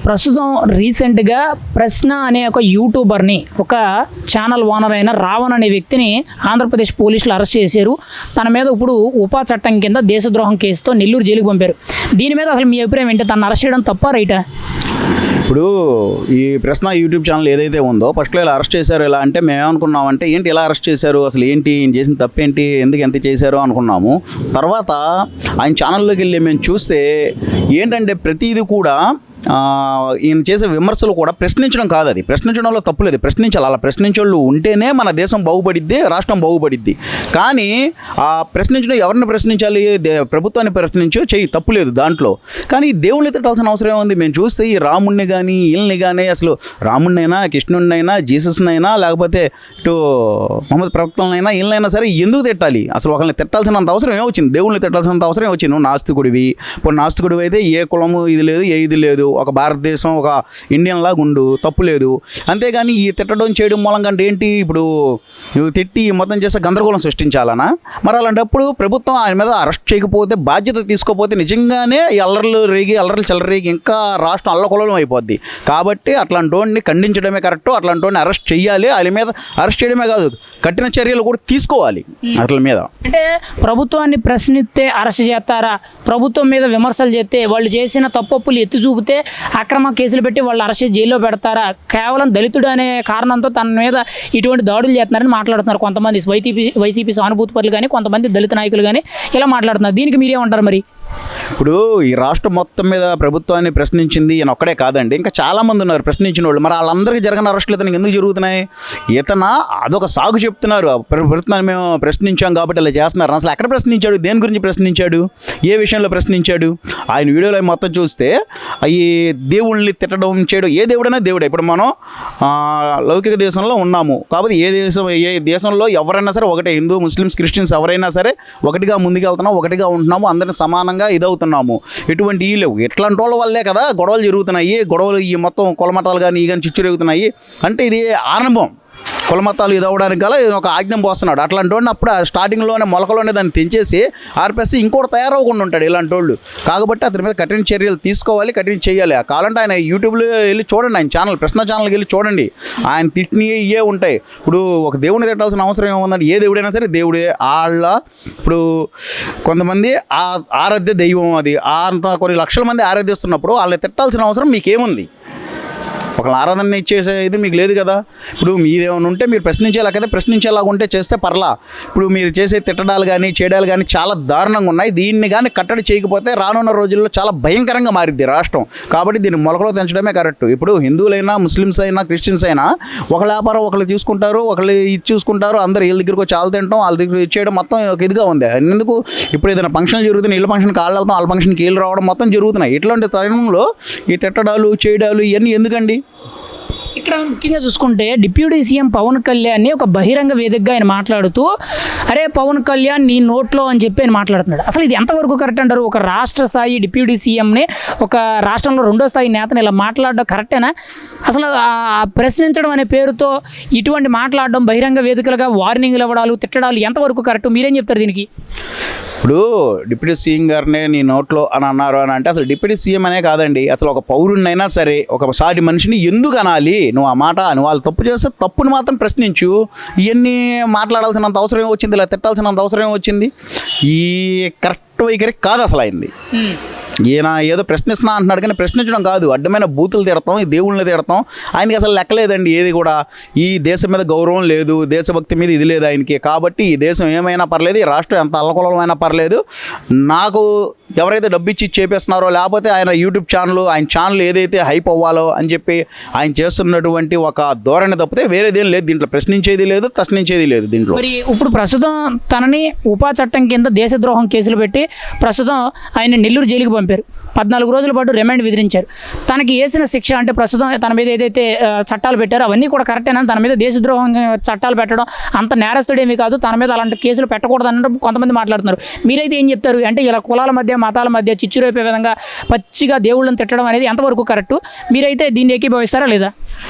ప్రస్తుతం రీసెంట్గా ప్రశ్న అనే ఒక యూట్యూబర్ని, ఒక ఛానల్ ఓనర్ అయిన రావణ్ అనే వ్యక్తిని ఆంధ్రప్రదేశ్ పోలీసులు అరెస్ట్ చేశారు. తన మీద ఇప్పుడు ఉపా చట్టం కింద దేశద్రోహం కేసుతో నెల్లూరు జైలుకు పంపారు. దీని మీద అసలు మీ అభిప్రాయం ఏంటి? తను అరెస్ట్ చేయడం తప్పా రైటా? ఇప్పుడు ఈ ప్రశ్న యూట్యూబ్ ఛానల్ ఏదైతే ఉందో ఫస్ట్లో ఇలా అరెస్ట్ చేశారు. ఇలా అంటే మేమేమనుకున్నామంటే ఏంటి ఇలా అరెస్ట్ చేశారు, అసలు ఏంటి ఈయన చేసిన తప్పేంటి, ఎందుకు ఎంత చేశారు అనుకున్నాము. తర్వాత ఆయన ఛానల్లోకి వెళ్ళి మేము చూస్తే ఏంటంటే ప్రతిదీ కూడా ఈయన చేసే విమర్శలు కూడా ప్రశ్నించడం కాదు. అది ప్రశ్నించడంలో తప్పులేదు, ప్రశ్నించాలి. అలా ప్రశ్నించే వాళ్ళు ఉంటేనే మన దేశం బాగుపడిద్ది, రాష్ట్రం బాగుపడిద్ది. కానీ ఆ ప్రశ్నించడం ఎవరిని ప్రశ్నించాలి? ప్రభుత్వాన్ని చెయ్యి, తప్పులేదు దాంట్లో. కానీ దేవుళ్ళని తిట్టాల్సిన అవసరం ఏముంది? మేము చూస్తే ఈ రాముడిని కానీ వీళ్ళని కానీ, అసలు రాముడినైనా కృష్ణుడినైనా జీసస్నైనా లేకపోతే ఇటు మహమ్మద్ ప్రవక్తలనైనా వీళ్ళనైనా సరే ఎందుకు తిట్టాలి? అసలు ఒకరిని తిట్టాల్సినంత అవసరం ఏమొచ్చింది? దేవుళ్ళని తిట్టాల్సినంత అవసరం ఏమొచ్చింది? నువ్వు నాస్తికుడివి. ఇప్పుడు నాస్తికుడివి అయితే ఏ కులము ఇది లేదు, ఏ ఇది లేదు, ఒక భారతదేశం ఒక ఇండియన్ లాగా ఉండు, తప్పు లేదు. అంతేగాని ఈ తిట్టడం చేయడం మూలంగా అంటే ఏంటి? ఇప్పుడు నువ్వు తిట్టి మొత్తం చేస్తే గందరగోళం సృష్టించాలనా? మరి అలాంటప్పుడు ప్రభుత్వం ఆయన మీద అరెస్ట్ చేయకపోతే, బాధ్యత తీసుకోకపోతే నిజంగానే ఈ అల్లర్లు చెలరేగి ఇంకా రాష్ట్రం అల్లకొల్లం అయిపోద్ది. కాబట్టి అట్లాంటి వాడిని ఖండించడమే కరెక్ట్. అట్లాంటి వాడిని అరెస్ట్ చేయాలి. వాళ్ళ మీద అరెస్ట్ చేయడమే కాదు, కఠిన చర్యలు కూడా తీసుకోవాలి అట్ల మీద. అంటే ప్రభుత్వాన్ని ప్రశ్నిస్తే అరెస్ట్ చేస్తారా? ప్రభుత్వం మీద విమర్శలు చేస్తే, వాళ్ళు చేసిన తప్పులు ఎత్తి చూపితే అక్రమ కేసులు పెట్టి వాళ్ళు అరెస్ట్ చేసి జైల్లో పెడతారా? కేవలం దళితుడు అనే కారణంతో తన మీద ఇటువంటి దాడులు చేస్తున్నారని మాట్లాడుతున్నారు కొంతమంది వైసీపీ సానుభూతి పరులు కానీ, కొంతమంది దళిత నాయకులు కానీ ఇలా మాట్లాడుతున్నారు. దీనికి మీరేమంటారు మరి? ఇప్పుడు ఈ రాష్ట్రం మొత్తం మీద ప్రభుత్వాన్ని ప్రశ్నించింది ఈయన ఒక్కడే కాదండి, ఇంకా చాలామంది ఉన్నారు ప్రశ్నించిన వాళ్ళు. మరి వాళ్ళందరికీ జరగని అరెస్టులు ఇతనికి ఎందుకు జరుగుతున్నాయి? అదొక సాగు చెప్తున్నారు. ప్రభుత్వాన్ని మేము ప్రశ్నించాం కాబట్టి అలా చేస్తున్నారు. అసలు ఎక్కడ ప్రశ్నించాడు? దేని గురించి ప్రశ్నించాడు? ఏ విషయంలో ప్రశ్నించాడు? ఆయన వీడియోలో మొత్తం చూస్తే ఈ దేవుళ్ళని తిట్టడం చేయడం, ఏ దేవుడైనా దేవుడే. ఇప్పుడు మనం లౌకిక దేశంలో ఉన్నాము కాబట్టి ఏ దేశంలో ఎవరైనా సరే ఒకటే, హిందూ ముస్లిమ్స్ క్రిస్టియన్స్ ఎవరైనా సరే ఒకటిగా ముందుకెళ్తున్నాం, ఒకటిగా ఉంటున్నాము, అందరిని సమానంగా ఇదవుతున్నాము. ఎటువంటి ఈ లేవు. ఎట్లాంటి వాళ్ళ వల్లే కదా గొడవలు జరుగుతున్నాయి. గొడవలు ఈ మొత్తం కులమతాలు కానీ ఈ కానీ చిచ్చురేగుతున్నాయి. అంటే ఇది ఆరంభం. కులమతాలు ఇది అవ్వడానికి గల ఒక ఆజ్ఞం పోస్తున్నాడు. అట్లాంటి వాడిని అప్పుడు స్టార్టింగ్లోనే మొలకలోనే దాన్ని తెంచేసి ఆర్పేసి ఇంకోటి తయారవకుండా ఉంటాడు ఇలాంటి వాళ్ళు. కాబట్టి అతని మీద కఠిన చర్యలు తీసుకోవాలి, కఠిన చేయాలి. కావాలంటే ఆయన యూట్యూబ్లో వెళ్ళి చూడండి, ఆయన ఛానల్ ప్రశ్న ఛానల్కి వెళ్ళి చూడండి. ఆయన తిట్టినవి ఇవే ఉంటాయి. ఇప్పుడు ఒక దేవుడిని తిట్టాల్సిన అవసరం ఏముందంటే, ఏ దేవుడైనా సరే దేవుడే. ఇప్పుడు కొంతమంది ఆరాధ్య దైవం అది అంత కొన్ని లక్షల మంది ఆరాధిస్తున్నప్పుడు వాళ్ళని తిట్టాల్సిన అవసరం మీకేముంది? ఒకళ్ళ ఆరాధన ఇచ్చేసే ఇది మీకు లేదు కదా. ఇప్పుడు మీరేమైనా ఉంటే మీరు ప్రశ్నించేలా కదా, ప్రశ్నించేలాగా ఉంటే చేస్తే పర్లా. ఇప్పుడు మీరు చేసే తిట్టడాలు కానీ చేయడాలు కానీ చాలా దారుణంగా ఉన్నాయి. దీన్ని కానీ కట్టడి చేయకపోతే రానున్న రోజుల్లో చాలా భయంకరంగా మారిద్ది రాష్ట్రం. కాబట్టి దీన్ని మొలకలో తెంచడమే కరెక్ట్. ఇప్పుడు హిందువులైనా ముస్లిమ్స్ అయినా క్రిస్టియన్స్ అయినా ఒకళ్ళ వ్యాపారం ఒకళ్ళు చూసుకుంటారు, ఒకళ్ళు ఇది చూసుకుంటారు. అందరూ వీళ్ళ దగ్గరకు వచ్చి వాళ్ళు తింటాం, వాళ్ళ దగ్గర ఇచ్చేయడం మొత్తం ఒక ఇదిగా ఉంది. ఎందుకు ఇప్పుడు ఏదైనా ఫంక్షన్లు జరుగుతున్నాయి, ఇళ్ళ ఫంక్షన్కి వాళ్ళు వెళ్తాం, వాళ్ళ ఫంక్షన్కి వీళ్ళు రావడం మొత్తం జరుగుతున్నాయి. ఇట్లాంటి తరుణంలో ఈ తిట్టడాలు చేయడాలు ఇవన్నీ ఎందుకండి? ఇక్కడ ముఖ్యంగా చూసుకుంటే డిప్యూటీ సీఎం పవన్ కళ్యాణ్ని ఒక బహిరంగ వేదికగా ఆయన మాట్లాడుతూ, అరే పవన్ కళ్యాణ్ నీ నోట్లో అని చెప్పి ఆయన మాట్లాడుతున్నాడు. అసలు ఇది ఎంతవరకు కరెక్ట్ అంటారు? ఒక రాష్ట్ర స్థాయి డిప్యూటీ సీఎంని, ఒక రాష్ట్రంలో 2వ స్థాయి నేతని ఇలా మాట్లాడడం కరెక్టేనా? అసలు ప్రశ్నించడం అనే పేరుతో ఇటువంటి మాట్లాడడం, బహిరంగ వేదికలుగా వార్నింగ్లు ఇవ్వడాలు, తిట్టడాలు ఎంతవరకు కరెక్ట్? మీరేం చెప్తారు దీనికి? ఇప్పుడు డిప్యూటీ సీఎం గారినే నీ నోట్లో అని అన్నారు అని అంటే, అసలు డిప్యూటీ సీఎం అనే కాదండి, అసలు ఒక పౌరుడినైనా సరే, ఒక సాటి మనిషిని ఎందుకు అనాలి? నువ్వు ఆ మాట అని వాళ్ళు తప్పు చేస్తే తప్పుని మాత్రం ప్రశ్నించు. ఇవన్నీ మాట్లాడాల్సినంత అవసరం ఏమొచ్చింది? ఇలా తిట్టాల్సినంత అవసరం ఏమొచ్చింది? ఈ కరెక్ట్ వైఖరి కాదు అసలు అయింది. ఈయన ఏదో ప్రశ్నిస్తున్నా అంటున్నాడు కానీ ప్రశ్నించడం కాదు, అడ్డమైన బూతులు తిడతాం, ఈ దేవుళ్ళని తిడతాం. ఆయనకి అసలు లెక్కలేదండి ఏది కూడా. ఈ దేశం మీద గౌరవం లేదు, దేశభక్తి మీద ఇది లేదు ఆయనకి. కాబట్టి ఈ దేశం ఏమైనా పర్లేదు, ఈ రాష్ట్రం ఎంత అల్లకొలమైనా పర్లేదు, నాకు ఎవరైతే డబ్బు ఇచ్చి చేపిస్తున్నారో, లేకపోతే ఆయన యూట్యూబ్ ఛానల్, ఆయన ఛానల్ ఏదైతే హైప్ అవ్వాలో అని చెప్పి ఆయన చేస్తున్నటువంటి ఒక ధోరణి తప్పితే వేరేదేం లేదు దీంట్లో. ప్రశ్నించేది లేదు, ప్రశ్నించేది లేదు దీంట్లో. మరి ఇప్పుడు ప్రస్తుతం తనని ఉపా చట్టం కింద దేశద్రోహం కేసులు పెట్టి ప్రస్తుతం ఆయన నెల్లూరు జైలుకి పంపారు. 14 రోజుల పాటు రిమాండ్ విధించారు. తనకి వేసిన శిక్ష అంటే ప్రస్తుతం తన మీద ఏదైతే చట్టాలు పెట్టారో అవన్నీ కూడా కరెక్టేనా? తన మీద దేశద్రోహం చట్టాలు పెట్టడం అంత నేరస్తుడేమీ కాదు, తన మీద అలాంటి కేసులు పెట్టకూడదు అన్నట్టు కొంతమంది మాట్లాడుతున్నారు. మీరైతే ఏం చెప్తారు? అంటే ఇలా కులాల మధ్య, మతాల మధ్య చిచ్చురేపే విధంగా పచ్చిగా దేవుళ్ళని తిట్టడం అనేది ఎంతవరకు కరెక్టు? మీరైతే దీన్ని ఏకీభవిస్తారా లేదా?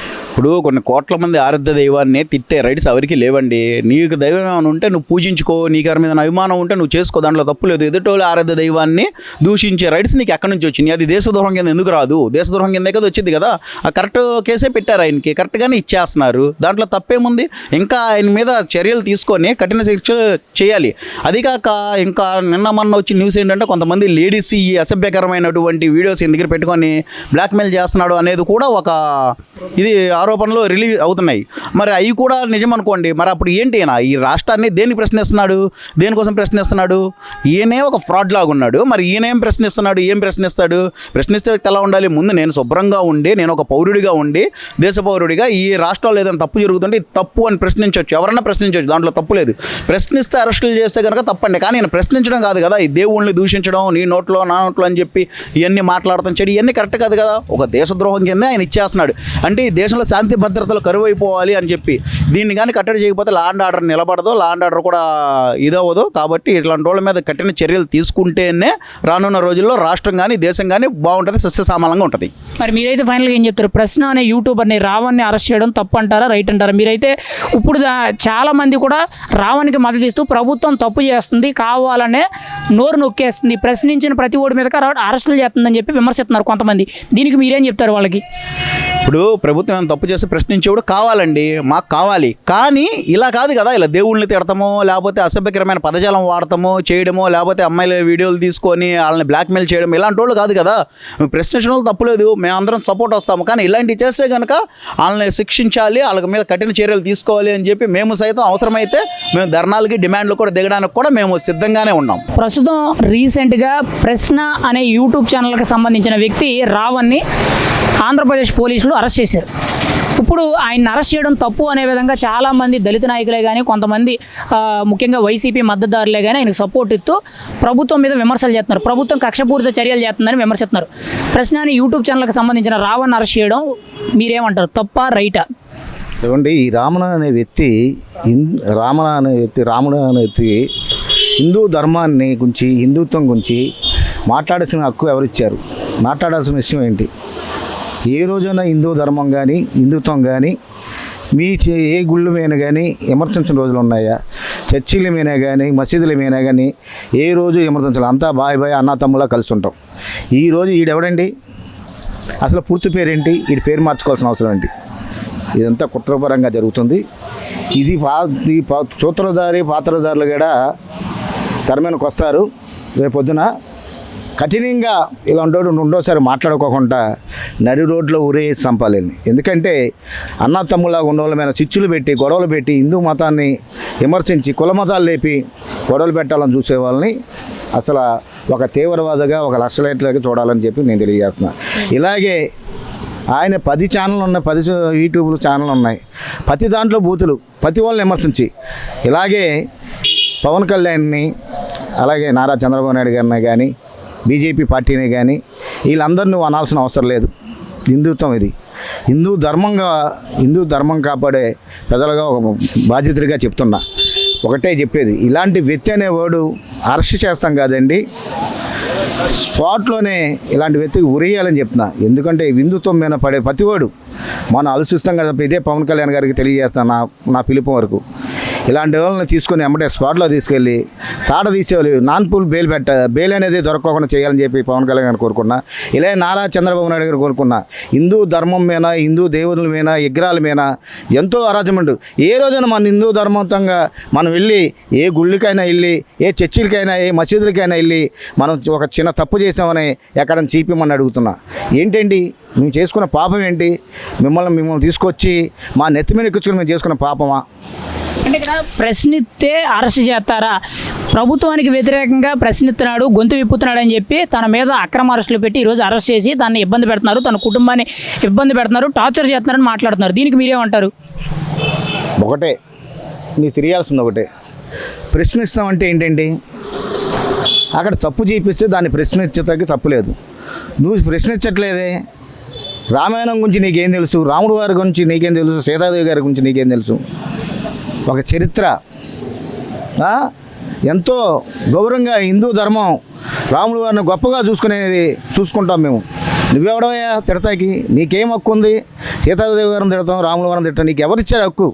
ఇప్పుడు కొన్ని కోట్ల మంది ఆరాధ్య దైవాన్ని తిట్టే రైట్స్ ఎవరికి లేవండి. నీకు దైవం ఏమైనా ఉంటే నువ్వు పూజించుకో, నీకు ఎవరి మీద అభిమానం ఉంటే నువ్వు చేసుకో, దాంట్లో తప్పు లేదు. ఎదుటోళ్ళు ఆరాధ్య దైవాన్ని దూషించే రైట్స్ నీకు ఎక్కడి నుంచి వచ్చినాయి? అది దేశద్రోహం కింద ఎందుకు రాదు? దేశద్రోహం కిందే కదా వచ్చింది కదా. ఆ కరెక్ట్ కేసే పెట్టారు ఆయనకి, కరెక్ట్గానే ఇచ్చేస్తున్నారు. దాంట్లో తప్పేముంది? ఇంకా ఆయన మీద చర్యలు తీసుకొని కఠిన శిక్ష చేయాలి. అది కాక ఇంకా నిన్న మొన్న వచ్చిన న్యూస్ ఏంటంటే కొంతమంది లేడీస్ ఈ అసభ్యకరమైనటువంటి వీడియోస్ దగ్గర పెట్టుకొని బ్లాక్మెయిల్ చేస్తున్నాడు అనేది కూడా ఒక ఇది ఆరోపణలు రిలీజ్ అవుతున్నాయి. మరి అవి కూడా నిజం అనుకోండి, మరి అప్పుడు ఏంటి ఈయన ఈ రాష్ట్రాన్ని దేనికి ప్రశ్నిస్తున్నాడు? దేనికోసం ప్రశ్నిస్తున్నాడు? ఈయనే ఒక ఫ్రాడ్ లాగా ఉన్నాడు. మరి ఈయనేం ప్రశ్నిస్తున్నాడు? ఏం ప్రశ్నిస్తాడు? ప్రశ్నిస్తే ఎలా ఉండాలి? ముందు నేను శుభ్రంగా ఉండి, నేను ఒక పౌరుడిగా ఉండి, దేశ పౌరుడిగా ఈ రాష్ట్రంలో ఏదైనా తప్పు జరుగుతుంటే ఇది తప్పు అని ప్రశ్నించవచ్చు. ఎవరన్నా ప్రశ్నించవచ్చు, దాంట్లో తప్పు లేదు. ప్రశ్నిస్తే అరెస్టులు చేస్తే కనుక తప్పండి. కానీ నేను ప్రశ్నించడం కాదు కదా, ఈ దేవుళ్ళని దూషించడం, నీ నోట్లో నా నోట్లో అని చెప్పి ఇవన్నీ మాట్లాడతాం చెడు, ఇవన్నీ కరెక్ట్ కాదు కదా. ఒక దేశద్రోహం కింద ఆయన ఇచ్చేస్తున్నాడు. అంటే ఈ దేశంలో శాంతి భద్రతలు కరువైపోవాలి అని చెప్పి దీన్ని కానీ కట్టడి చేయకపోతే లా అండ్ ఆర్డర్ నిలబడదు, లా అండ్ ఆర్డర్ కూడా ఇదవ్వదు. కాబట్టి ఇట్లాంటి వాళ్ళ మీద కఠిన చర్యలు తీసుకుంటేనే రానున్న రోజుల్లో రాష్ట్రం కానీ దేశం కానీ బాగుంటుంది, సస్యశ్యామలంగా ఉంటుంది. మరి మీరైతే ఫైనల్గా ఏం చెప్తారు? ప్రశ్న అనే యూట్యూబర్ని రావణ్ని అరెస్ట్ చేయడం తప్పు అంటారా, రైట్ అంటారా? మీరైతే ఇప్పుడు చాలా మంది కూడా రావణ్కి మద్దతు ఇస్తూ ప్రభుత్వం తప్పు చేస్తుంది, కావాలనే నోరు నొక్కేస్తుంది, ప్రశ్నించిన ప్రతి ఓడి మీద అరెస్టులు చేస్తుందని చెప్పి విమర్శిస్తున్నారు కొంతమంది. దీనికి మీరేం చెప్తారు వాళ్ళకి? ఇప్పుడు ప్రభుత్వం ఏమైనా తప్పు చేస్తే ప్రశ్నించేవాడు కావాలండి, మాకు కావాలి. కానీ ఇలా కాదు కదా, ఇలా దేవుళ్ళని తిడతామో, లేకపోతే అసభ్యకరమైన పదజాలం వాడతామో చేయడమో, లేకపోతే అమ్మాయిల వీడియోలు తీసుకొని వాళ్ళని బ్లాక్మెయిల్ చేయడం, ఇలాంటి వాళ్ళు కాదు కదా. ప్రశ్నించడం వాళ్ళు తప్పులేదు, మేమందరం సపోర్ట్ వస్తాము. కానీ ఇలాంటివి చేస్తే కనుక వాళ్ళని శిక్షించాలి, వాళ్ళ మీద కఠిన చర్యలు తీసుకోవాలి అని చెప్పి మేము సైతం అవసరమైతే మేము ధర్నాలకి డిమాండ్లు కూడా దిగడానికి కూడా మేము సిద్ధంగానే ఉన్నాం. ప్రస్తుతం రీసెంట్గా ప్రశ్న అనే యూట్యూబ్ ఛానల్కి సంబంధించిన వ్యక్తి రావణ్ని ఆంధ్రప్రదేశ్ పోలీసులు అరెస్ట్ చేశారు. ఇప్పుడు ఆయన్ని అరెస్ట్ చేయడం తప్పు అనే విధంగా చాలామంది దళిత నాయకులే కానీ, కొంతమంది ముఖ్యంగా వైసీపీ మద్దతుదారులే కానీ ఆయనకు సపోర్ట్ ఇస్తూ ప్రభుత్వం మీద విమర్శలు చేస్తున్నారు. ప్రభుత్వం కక్షపూరిత చర్యలు చేస్తుందని విమర్శిస్తున్నారు. ప్రశ్న అనే యూట్యూబ్ ఛానల్కి సంబంధించిన రావణ్ అరెస్ట్ చేయడం మీరేమంటారు, తప్పా రైటా? చూడండి, ఈ రాముడు అనే వ్యక్తి హిందూ ధర్మాన్ని గురించి, హిందుత్వం గురించి మాట్లాడాల్సిన హక్కు ఎవరిచ్చారు? మాట్లాడాల్సిన విషయం ఏంటి? ఏ రోజైనా హిందూ ధర్మం కానీ, హిందుత్వం కానీ ఏ గుళ్ళు మీద కానీ విమర్శించిన రోజులు ఉన్నాయా? చర్చిల మీద కానీ, మసీదుల మీద కానీ ఏ రోజు విమర్శించాలి? అంతా బాయ్ అన్న తమ్ములా కలిసి ఉంటాం. ఈరోజు ఈడెవడండి? అసలు పూర్తి పేరేంటి? వీడి పేరు మార్చుకోవాల్సిన అవసరం ఏంటి? ఇదంతా కుట్రపరంగా జరుగుతుంది. ఇది సూత్రధారి పాత్రధారులు కూడా తెర మీదకి వస్తారు. రేపొద్దున కఠినంగా ఇలాంటి రెండోసారి మాట్లాడుకోకుండా నరి రోడ్లో ఊరేసి చంపాలని. ఎందుకంటే అన్న తమ్ముళ్ళగా ఉన్న వాళ్ళ మీద చిచ్చులు పెట్టి, గొడవలు పెట్టి, హిందూ మతాన్ని విమర్శించి కుల మతాలు లేపి గొడవలు పెట్టాలని చూసే వాళ్ళని అసలు ఒక తీవ్రవాదిగా, ఒక లక్షలైట్లకి చూడాలని చెప్పి నేను తెలియజేస్తున్నాను. ఇలాగే ఆయన 10 ఛానళ్ళు ఉన్నాయి, 10 యూట్యూబ్ ఛానళ్ళు ఉన్నాయి. ప్రతి దాంట్లో బూతులు, ప్రతి వాళ్ళని విమర్శించి ఇలాగే పవన్ కళ్యాణ్ని, అలాగే నారా చంద్రబాబు నాయుడు గారిని కానీ, బీజేపీ పార్టీని కానీ వీళ్ళందరినీ నువ్వు అనాల్సిన అవసరం లేదు. హిందుత్వం ఇది, హిందూ ధర్మం కాపాడే ప్రజలుగా ఒక బాధ్యతగా చెప్తున్నా. ఒకటే చెప్పేది, ఇలాంటి వ్యక్తి అనేవాడు అరెస్ట్ చేస్తాం కాదండి, స్పాట్లోనే ఇలాంటి వ్యక్తికి ఉరేయాలని చెప్తున్నా. ఎందుకంటే హిందుత్వం మీద పడే ప్రతివాడు మనం ఆలోచిస్తాం కదా. ఇదే పవన్ కళ్యాణ్ గారికి తెలియజేస్తాను నా పిలుపు వరకు. ఇలాంటి వాళ్ళని తీసుకొని ఎమ్మటే స్పాట్లో తీసుకెళ్ళి తాట తీసేవాళ్ళు నాన్ పూల్ బెయిల్ అనేది దొరకకుండా చేయాలని చెప్పి పవన్ కళ్యాణ్ గారిని కోరుకున్నా. ఇలా నారా చంద్రబాబు నాయుడు గారు కోరుకున్నా. హిందూ ధర్మం మీద, హిందూ దేవుళ్ళ మీద, విగ్రహాల మీద ఎంతో అరాజకం. ఏ రోజున మన హిందూ ధర్మంతంగా మనం వెళ్ళి ఏ గుళ్ళకైనా వెళ్ళి, ఏ చర్చిలకైనా, ఏ మసీదులకైనా వెళ్ళి మనం ఒక చిన్న తప్పు చేసామని ఎక్కడైనా చీపిమని అడుగుతున్నా. ఏంటండి మేము చేసుకున్న పాపం ఏంటి? మిమ్మల్ని తీసుకొచ్చి మా నెత్తి మీద ఎక్కించుకుని మేము చేసుకున్న పాపమా? అంటే ఇక్కడ ప్రశ్నిస్తే అరెస్ట్ చేస్తారా? ప్రభుత్వానికి వ్యతిరేకంగా ప్రశ్నిస్తున్నాడు, గొంతు విప్పుతున్నాడు అని చెప్పి తన మీద అక్రమ అరెస్టులు పెట్టి ఈరోజు అరెస్ట్ చేసి దాన్ని ఇబ్బంది పెడుతున్నారు, తన కుటుంబాన్ని ఇబ్బంది పెడుతున్నారు, టార్చర్ చేస్తున్నారని మాట్లాడుతున్నారు. దీనికి మీరేమంటారు? ఒకటే మీకు తెలియాల్సింది, ఒకటే ప్రశ్నిస్తామంటే ఏంటండి? అక్కడ తప్పు చూపిస్తే దాన్ని ప్రశ్నించడానికి తప్పులేదు. నువ్వు ప్రశ్నించట్లేదే. రామాయణం గురించి నీకేం తెలుసు? రాముడు వారి గురించి నీకేం తెలుసు? సీతాదేవి గారి గురించి నీకేం తెలుసు? ఒక చరిత్ర ఎంతో గౌరవంగా హిందూ ధర్మం రాముడు వారిని గొప్పగా చూసుకుంటాం మేము. నువ్వెవడవయ్యా తిడతాకి? నీకేం హక్కు ఉంది? సీతాదేవి గారిని తిడతాం, రాముల వారిని తిడతాం, నీకు ఎవరిచ్చారు హక్కు?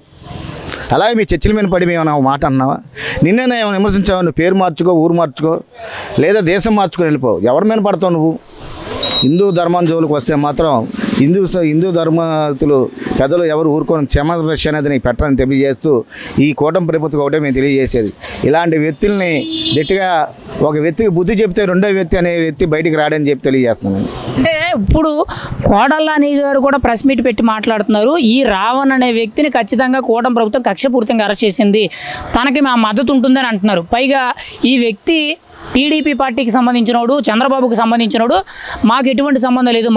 అలాగే మీ చర్చల మీద పడి మేము ఒక మాట అన్నావా? నిన్నే ఏమైనా విమర్శించావా? నువ్వు పేరు మార్చుకో, ఊరు మార్చుకో, లేదా దేశం మార్చుకొని వెళ్ళిపో. ఎవరి మీద పడతావు నువ్వు? హిందూ ధర్మాన్ని జోలికి వస్తే మాత్రం హిందూ ధర్మతులు పెద్దలు ఎవరు ఊరుకొని క్షమాభిష అనేది నీకు పెట్టని తెలియజేస్తూ ఈ కూటమి ప్రభుత్వం ఒకటే మేము తెలియజేసేది, ఇలాంటి వ్యక్తుల్ని గట్టిగా ఒక వ్యక్తికి బుద్ధి చెప్తే రెండో వ్యక్తి అనే వ్యక్తి బయటికి రాడని చెప్పి తెలియజేస్తున్నాను. అంటే ఇప్పుడు కోడళ్ళ గారు కూడా ప్రెస్ మీట్ పెట్టి మాట్లాడుతున్నారు. ఈ రావణ్ అనే వ్యక్తిని ఖచ్చితంగా కూటమి ప్రభుత్వం కక్షపూరితంగా అరెస్ట్ చేసింది, తనకి మా మద్దతు ఉంటుందని అంటున్నారు. పైగా ఈ వ్యక్తి టీడీపీ పార్టీకి సంబంధించినోడు, చంద్రబాబుకి సంబంధించినోడు, మాకు ఎటువంటి సంబంధం లేదు,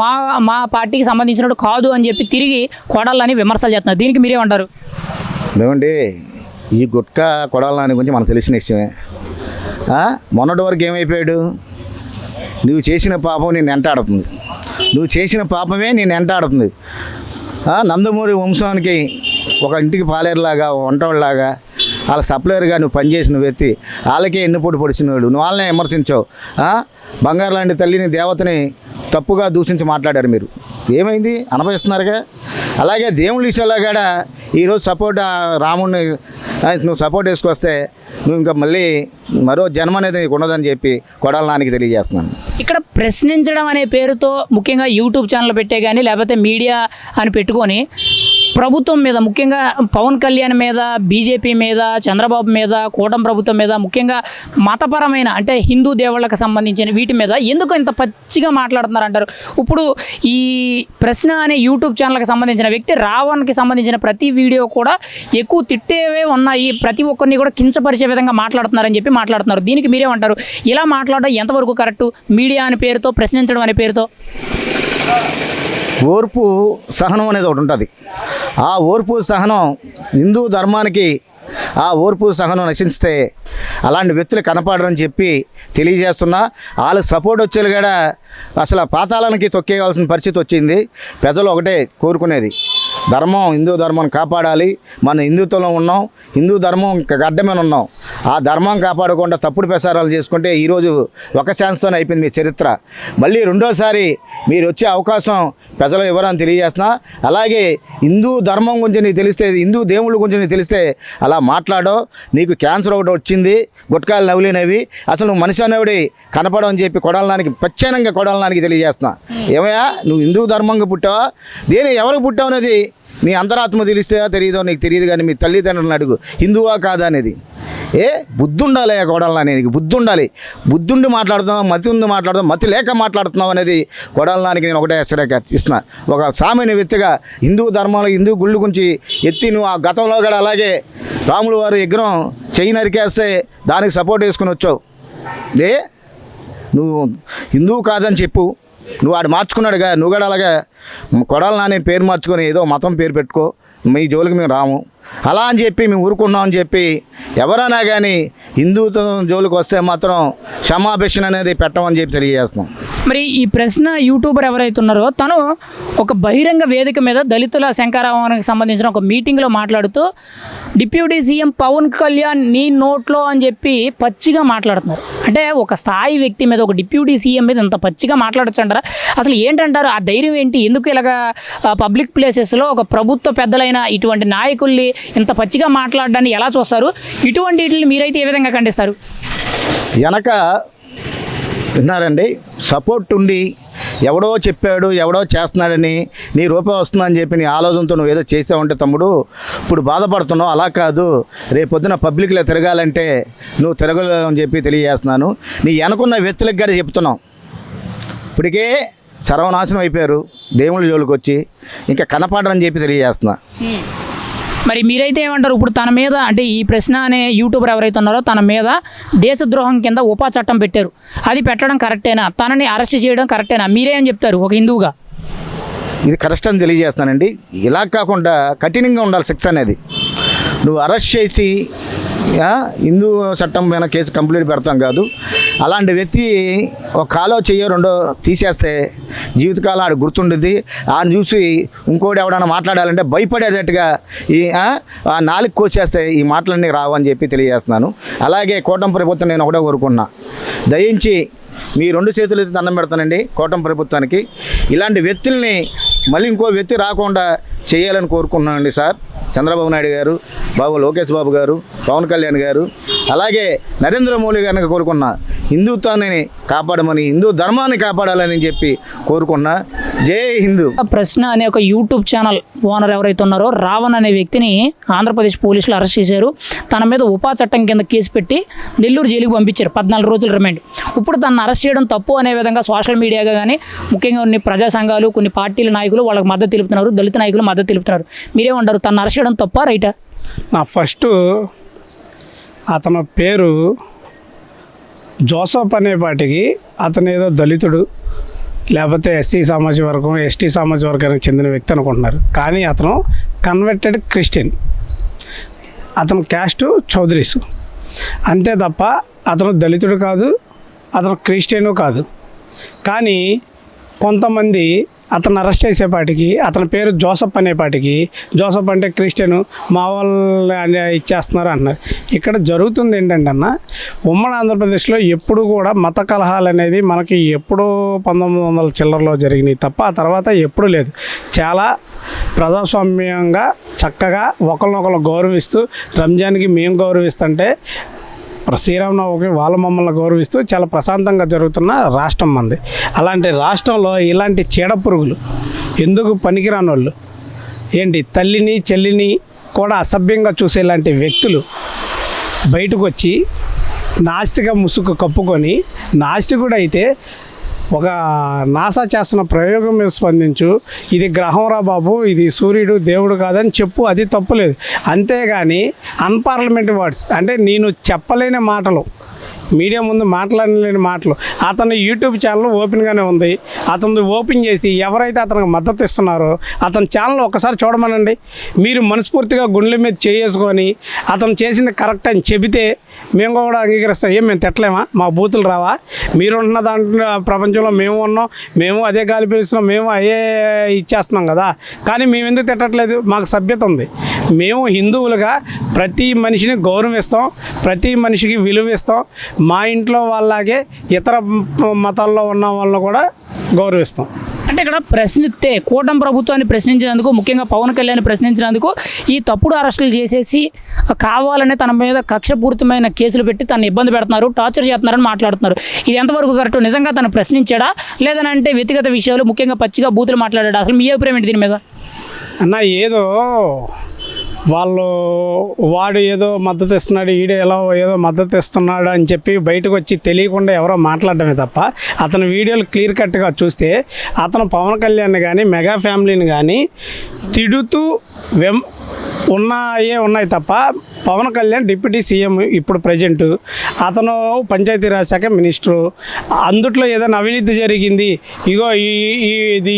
మా పార్టీకి సంబంధించినోడు కాదు అని చెప్పి తిరిగి కోడళ్ళని విమర్శలు చేస్తున్నారు. దీనికి మీరేమంటారు? ఏమండి, ఈ గుట్కా కొడాలని గురించి మనకు తెలిసిన విషయమే. మొన్నటి వరకు ఏమైపోయాడు? నువ్వు చేసిన పాపం నేను వెంటాడుతుంది, నువ్వు చేసిన పాపమే నేను వెంటాడుతుంది. నందమూరి వంశానికి ఒక ఇంటికి పాలేరులాగా, వంటవాళ్ళలాగా, వాళ్ళ సప్లయర్గా నువ్వు పనిచేసిన వ్యక్తి, వాళ్ళకే ఎన్నుపోటు పొడిచినవాడు, నువ్వు వాళ్ళనే విమర్శించావు. బంగారు లాంటి తల్లిని, దేవతని తప్పుగా దూషించి మాట్లాడారు మీరు. ఏమైంది? అనుభవిస్తున్నారుగా. అలాగే దేవుళ్ళ విషయాల్లో కూడా ఈరోజు సపోర్ట్ రాముడిని నువ్వు సపోర్ట్ వేసుకొస్తే నువ్వు ఇంకా మళ్ళీ మరో జన్మ అనేది నీకు ఉండదని చెప్పి కొడాల నానికి తెలియజేస్తున్నాను. ఇక్కడ ప్రశ్నించడం అనే పేరుతో ముఖ్యంగా యూట్యూబ్ ఛానల్ పెట్టే కానీ లేకపోతే మీడియా అని పెట్టుకొని ప్రభుత్వం మీద, ముఖ్యంగా పవన్ కళ్యాణ్ మీద, బీజేపీ మీద, చంద్రబాబు మీద, కూటమి ప్రభుత్వం మీద, ముఖ్యంగా మతపరమైన అంటే హిందూ దేవుళ్ళకి సంబంధించిన వీటి మీద ఎందుకు ఇంత పచ్చిగా మాట్లాడుతున్నారు అంటారు? ఇప్పుడు ఈ ప్రశ్న అనే యూట్యూబ్ ఛానల్కి సంబంధించిన వ్యక్తి రావణ్కి సంబంధించిన ప్రతి వీడియో కూడా ఎక్కువ తిట్టేవే ఉన్నాయి, ప్రతి ఒక్కరిని కూడా కించపరిచే విధంగా మాట్లాడుతున్నారని చెప్పి మాట్లాడుతున్నారు. దీనికి మీరేమంటారు? ఇలా మాట్లాడడం ఎంతవరకు కరెక్టు? మీడియా అనే పేరుతో, ప్రశ్నించడం అనే పేరుతో ఓర్పు సహనం అనేది ఒకటి ఉంటుంది. ఆ ఓర్పు సహనం హిందూ ధర్మానికి ఆ ఓర్పు సహనం నశిస్తే అలాంటి వ్యక్తులు కనపడరని చెప్పి తెలియజేస్తున్నా. వాళ్ళకి సపోర్ట్ వచ్చేది కూడా అసలు పాతాళానికి తొక్కేయవలసిన పరిస్థితి వచ్చింది. ప్రజలు ఒకటే కోరుకునేది, ధర్మం, హిందూ ధర్మాన్ని కాపాడాలి. మన హిందుత్వంలో ఉన్నాం, హిందూ ధర్మం గడ్డ మీద ఉన్నాం. ఆ ధర్మం కాపాడకుండా తప్పుడు ప్రసారాలు చేసుకుంటే ఈరోజు ఒక ఛాన్స్తోనే అయిపోయింది మీ చరిత్ర. మళ్ళీ రెండోసారి మీరు వచ్చే అవకాశం ప్రజలు ఎవరని తెలియజేస్తున్నా. అలాగే హిందూ ధర్మం గురించి నీకు తెలిస్తే, హిందూ దేవుళ్ళ గురించి నీకు తెలిస్తే అలా మాట్లాడో. నీకు క్యాన్సర్ ఒకటి వచ్చింది, గుట్కాలు నవ్వులేనవి, అసలు నువ్వు మనిషి అనేవి కనపడవు అని చెప్పి కొడాలనానికి ప్రత్యేకంగా కొడాలనానికి తెలియజేస్తున్నా. ఏమయ్యా, నువ్వు హిందూ ధర్మంగా పుట్టావా, దేని ఎవరికి పుట్టావు అనేది నీ అంతరాత్మ తెలిస్తే తెలియదో నీకు తెలియదు, కానీ మీ తల్లిదండ్రులను అడుగు హిందువా కాదా అనేది. బుద్ధి ఉండాలి కొడాలని, నీకు బుద్ధి ఉండాలి. బుద్ధి ఉండి మాట్లాడుతున్నావు, మతి ఉంది మాట్లాడుతున్నావు, మతి లేక మాట్లాడుతున్నావు అనేది కొడాలనానికి నేను ఒకటే హెచ్చరిక ఇస్తున్నా. ఒక సామాన్య వ్యక్తిగా హిందూ ధర్మంలో, హిందూ గుళ్ళు గురించి ఎత్తి నువ్వు ఆ గతంలో కూడా అలాగే రాముల వారు విగ్రహం చెయ్యి నరికేస్తే దానికి సపోర్ట్ వేసుకుని వచ్చావు. నువ్వు హిందువు కాదని చెప్పు, నువ్వు ఆడు మార్చుకున్నాడుగా, నువ్వు కూడా అలాగే కొడాల నాని పేరు మార్చుకొని ఏదో మతం పేరు పెట్టుకో, మీ జోలికి మేము రాము అలా అని చెప్పి మేము ఊరుకున్నాం అని చెప్పి ఎవరైనా కానీ హిందూత్వం జోలికి వస్తే మాత్రం క్షమాభిషణ అనేది పెట్టమని చెప్పి తెలియజేస్తున్నాం. మరి ఈ ప్రశ్న యూట్యూబర్ ఎవరైతే ఉన్నారో తను ఒక బహిరంగ వేదిక మీద దళితుల శంకరాభరణానికి సంబంధించిన ఒక మీటింగ్లో మాట్లాడుతూ డిప్యూటీ సీఎం పవన్ కళ్యాణ్ నీ నోట్లో అని చెప్పి పచ్చిగా మాట్లాడుతున్నారు. అంటే ఒక స్థాయి వ్యక్తి మీద, ఒక డిప్యూటీ సీఎం మీద ఇంత పచ్చిగా మాట్లాడచ్చు అంటారా? అసలు ఏంటంటారు? ఆ ధైర్యం ఏంటి? ఎందుకు ఇలాగా పబ్లిక్ ప్లేసెస్లో ఒక ప్రభుత్వ పెద్దలైన ఇటువంటి నాయకుల్ని ఇంత పచ్చిగా మాట్లాడడాన్ని ఎలా చూస్తారు? ఇటువంటి వీటిని మీరైతే ఏ విధంగా ఖండిస్తారు? వెనక విన్నారండి, సపోర్ట్ ఉండి ఎవడో చెప్పాడు, ఎవడో చేస్తున్నాడని నీ రూపాయి వస్తుందని చెప్పి నీ ఆలోచనతో నువ్వు ఏదో చేసావంటే తమ్ముడు ఇప్పుడు బాధపడుతున్నావు. అలా కాదు, రేపొద్దున పబ్లిక్లో తిరగాలంటే నువ్వు తిరగలేవు అని చెప్పి తెలియజేస్తున్నాను. నీ వెనకున్న వ్యక్తులకు కూడా చెప్తున్నావు. ఇప్పటికే సర్వనాశనం అయిపోయారు దేవుళ్ళ జోలికి వచ్చి, ఇంకా కనపడరని చెప్పి తెలియజేస్తున్నా. మరి మీరైతే ఏమంటారు? ఇప్పుడు తన మీద, అంటే ఈ ప్రశ్న అనే యూట్యూబర్ ఎవరైతే ఉన్నారో తన మీద దేశద్రోహం కింద ఉపా చట్టం పెట్టారు, అది పెట్టడం కరెక్టేనా? తనని అరెస్ట్ చేయడం కరెక్టేనా? మీరేం చెప్తారు ఒక హిందువుగా? ఇది కరెక్ట్ అని తెలియజేస్తానండి. ఇలా కాకుండా కఠినంగా ఉండాలి శిక్ష అనేది. నువ్వు అరెస్ట్ చేసి హిందూ చట్టం పైన కేసు కంప్లీట్ పెడతాం కాదు. అలాంటి వ్యక్తి ఒక కాలో చెయ్యో రెండో తీసేస్తే జీవితకాలం ఆడు గుర్తుండుద్ది. ఆడిని చూసి ఇంకోటి ఎవడన్నా మాట్లాడాలంటే భయపడేటట్టుగా ఈ నాలుగు కోసేస్తే ఈ మాటలన్నీ రావు అని చెప్పి తెలియజేస్తున్నాను. అలాగే కూటమి ప్రభుత్వం నేను ఒకటే కోరుకున్నా, దయించి మీ 2 చేతులు అయితే దండం పెడతానండి కూటమి ప్రభుత్వానికి. ఇలాంటి వ్యక్తుల్ని మళ్ళీ ఇంకో వ్యక్తి రాకుండా చేయాలని కోరుకుంటున్నానండి సార్. చంద్రబాబు నాయుడు గారు, బాబు లోకేష్ బాబు గారు, పవన్ కళ్యాణ్ గారు, అలాగే నరేంద్ర మోడీ గారిని కోరుకున్నా హిందుత్వాన్ని కాపాడమని, హిందూ ధర్మాన్ని కాపాడాలని చెప్పి కోరుకున్నా. జై హిందూ. ప్రశ్న అనే ఒక యూట్యూబ్ ఛానల్ ఓనర్ ఎవరైతే ఉన్నారో రావణ్ అనే వ్యక్తిని ఆంధ్రప్రదేశ్ పోలీసులు అరెస్ట్ చేశారు. తన మీద ఉపా చట్టం కింద కేసు పెట్టి నెల్లూరు జైలుకి పంపించారు, 14 రోజులు రిమాండ్. ఇప్పుడు తనను అరెస్ట్ చేయడం తప్పు అనే విధంగా సోషల్ మీడియాగా కానీ ముఖ్యంగా కొన్ని ప్రజా సంఘాలు, కొన్ని పార్టీల నాయకులు వాళ్ళకి మద్దతు తెలుపుతున్నారు, దళిత నాయకులు మద్దతు తెలుపుతున్నారు. మీరేమంటారు, తనను అరెస్ట్ చేయడం తప్పా రైటా? ఫస్ట్ అతని పేరు జోసఫ్ అనేపాటికి అతను ఏదో దళితుడు లేకపోతే ఎస్సీ సామాజిక వర్గం, ఎస్టీ సామాజిక వర్గానికి చెందిన వ్యక్తి అనుకుంటున్నారు. కానీ అతను కన్వర్టెడ్ క్రిస్టియన్, అతను క్యాస్ట్ చౌదరీస్, అంతే తప్ప అతను దళితుడు కాదు, అతను క్రిస్టియను కాదు. కానీ కొంతమంది అతను అరెస్ట్ చేసేపాటికి అతని పేరు జోసఫ్ అనేపాటికి, జోసఫ్ అంటే క్రిస్టియను, మా వాళ్ళు ఇచ్చేస్తున్నారు అంటున్నారు. ఇక్కడ జరుగుతుంది ఏంటంటే అన్న, ఉమ్మడి ఆంధ్రప్రదేశ్లో ఎప్పుడు కూడా మత కలహాలు అనేది మనకి ఎప్పుడో 1900 చిల్లరలో జరిగినాయి తప్ప ఆ తర్వాత ఎప్పుడూ లేదు. చాలా ప్రజాస్వామ్యంగా చక్కగా ఒకరినొకరు గౌరవిస్తూ, రంజాన్కి మేము గౌరవిస్తుంటే శ్రీరామనవమికి వాళ్ళు మమ్మల్ని గౌరవిస్తూ చాలా ప్రశాంతంగా జరుగుతున్న రాష్ట్రం మంది. అలాంటి రాష్ట్రంలో ఇలాంటి చీడపురుగులు, ఎందుకు పనికిరాని వాళ్ళు, ఏంటి తల్లిని చెల్లిని కూడా అసభ్యంగా చూసేలాంటి వ్యక్తులు బయటకు వచ్చి నాస్తిక ముసుగు కప్పుకొని, నాస్తికుడు అయితే ఒక నాసా చేస్తున్న ప్రయోగం మీద స్పందించు, ఇది గ్రహంరా బాబు, ఇది సూర్యుడు దేవుడు కాదని చెప్పు, అది తప్పులేదు. అంతేగాని అన్పార్లమెంటరీ వర్డ్స్ అంటే నేను చెప్పలేని మాటలు, మీడియా ముందు మాట్లాడలేని మాటలు. అతని యూట్యూబ్ ఛానల్ ఓపెన్గానే ఉంది, అతను ఓపెన్ చేసి ఎవరైతే అతనికి మద్దతు ఇస్తున్నారో అతని ఛానల్ ఒకసారి చూడమనండి. మీరు మనస్ఫూర్తిగా గుండెల మీద చేసుకొని అతను చేసింది కరెక్ట్ అని చెబితే మేము కూడా అంగీకరిస్తాం. మేము తిట్టలేమా? మా బూతులు రావా? మీరున్న దాంట్లో ప్రపంచంలో మేము ఉన్నాం, మేము అదే గాలి పీలుస్తున్నాం, మేము అదే ఇచ్చేస్తున్నాం కదా. కానీ మేము ఎందుకు తిట్టట్లేదు? మాకు సభ్యత ఉంది. మేము హిందువులుగా ప్రతి మనిషిని గౌరవిస్తాం, ప్రతి మనిషికి విలువ ఇస్తాం. మా ఇంట్లో వాళ్ళలాగే ఇతర మతాల్లో ఉన్న వాళ్ళని కూడా గౌరవిస్తాం. అంటే ఇక్కడ ప్రశ్నిస్తే కూటమి ప్రభుత్వాన్ని ప్రశ్నించినందుకు, ముఖ్యంగా పవన్ కళ్యాణ్ ప్రశ్నించినందుకు ఈ తప్పుడు అరెస్టులు చేసేసి కావాలనే తన మీద కక్షపూరితమైన కేసులు పెట్టి తను ఇబ్బంది పెడుతున్నారు, టార్చర్ చేస్తున్నారని మాట్లాడుతున్నారు. ఇది ఎంతవరకు కరెక్ట్? నిజంగా తను ప్రశ్నించాడా లేదనంటే వ్యక్తిగత విషయాలు ముఖ్యంగా పచ్చిగా బూతులు మాట్లాడాడా? అసలు మీ అభిప్రాయం ఏంటి దీని మీద? అన్న ఏదో వాడు ఏదో మద్దతు ఇస్తున్నాడు, ఈడు ఎలా ఏదో మద్దతు ఇస్తున్నాడు అని చెప్పి బయటకు వచ్చి తెలియకుండా ఎవరో మాట్లాడటమే తప్ప అతని వీడియోలు క్లియర్ కట్గా చూస్తే అతను పవన్ కళ్యాణ్ కానీ మెగా ఫ్యామిలీని కానీ తిడుతూ ఉన్నాయి తప్ప పవన్ కళ్యాణ్ డిప్యూటీ సీఎం ఇప్పుడు ప్రజెంట్, అతను పంచాయతీరాజ్ శాఖ మినిస్టరు, అందుట్లో ఏదైనా అవినీతి జరిగింది, ఇగో ఇది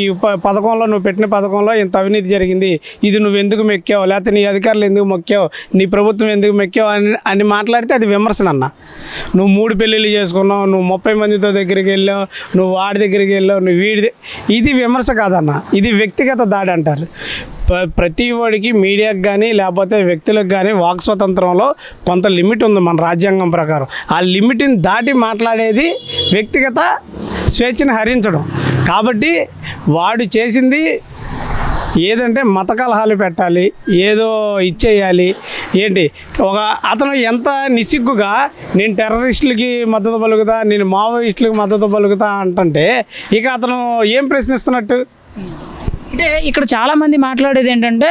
పథకంలో నువ్వు పెట్టిన పథకంలో ఇంత అవినీతి జరిగింది, ఇది నువ్వు ఎందుకు మెక్కావు, లేకపోతే నీ అధికారులు ఎందుకు మొక్కావు, నీ ప్రభుత్వం ఎందుకు మెక్కావు అని మాట్లాడితే అది విమర్శనన్న. నువ్వు 3 పెళ్ళిళ్ళు చేసుకున్నావు, నువ్వు 30 మందితో దగ్గరికి వెళ్ళావు, నువ్వు వాడి దగ్గరికి వెళ్ళావు, నువ్వు ఇది విమర్శ కాదన్న, ఇది వ్యక్తిగత దాడి అంటారు. ప్రతి వాడికి మీడియాకి కానీ లేకపోతే వ్యక్తులకు కానీ వాక్ స్వతంత్రంలో కొంత లిమిట్ ఉంది మన రాజ్యాంగం ప్రకారం. ఆ లిమిట్ని దాటి మాట్లాడేది వ్యక్తిగత స్వేచ్ఛను హరించడం. కాబట్టి వాడు చేసింది ఏదంటే మత కలహాలు పెట్టాలి, ఏదో ఇచ్చేయాలి. ఏంటి అతను ఎంత నిసిగ్గుగా నేను టెర్రరిస్టులకి మద్దతు పలుకుతా, నేను మావోయిస్టులకి మద్దతు పలుకుతా అంటుంటే ఇక అతను ఏం ప్రశ్నిస్తున్నట్టు? అంటే ఇక్కడ చాలామంది మాట్లాడేది ఏంటంటే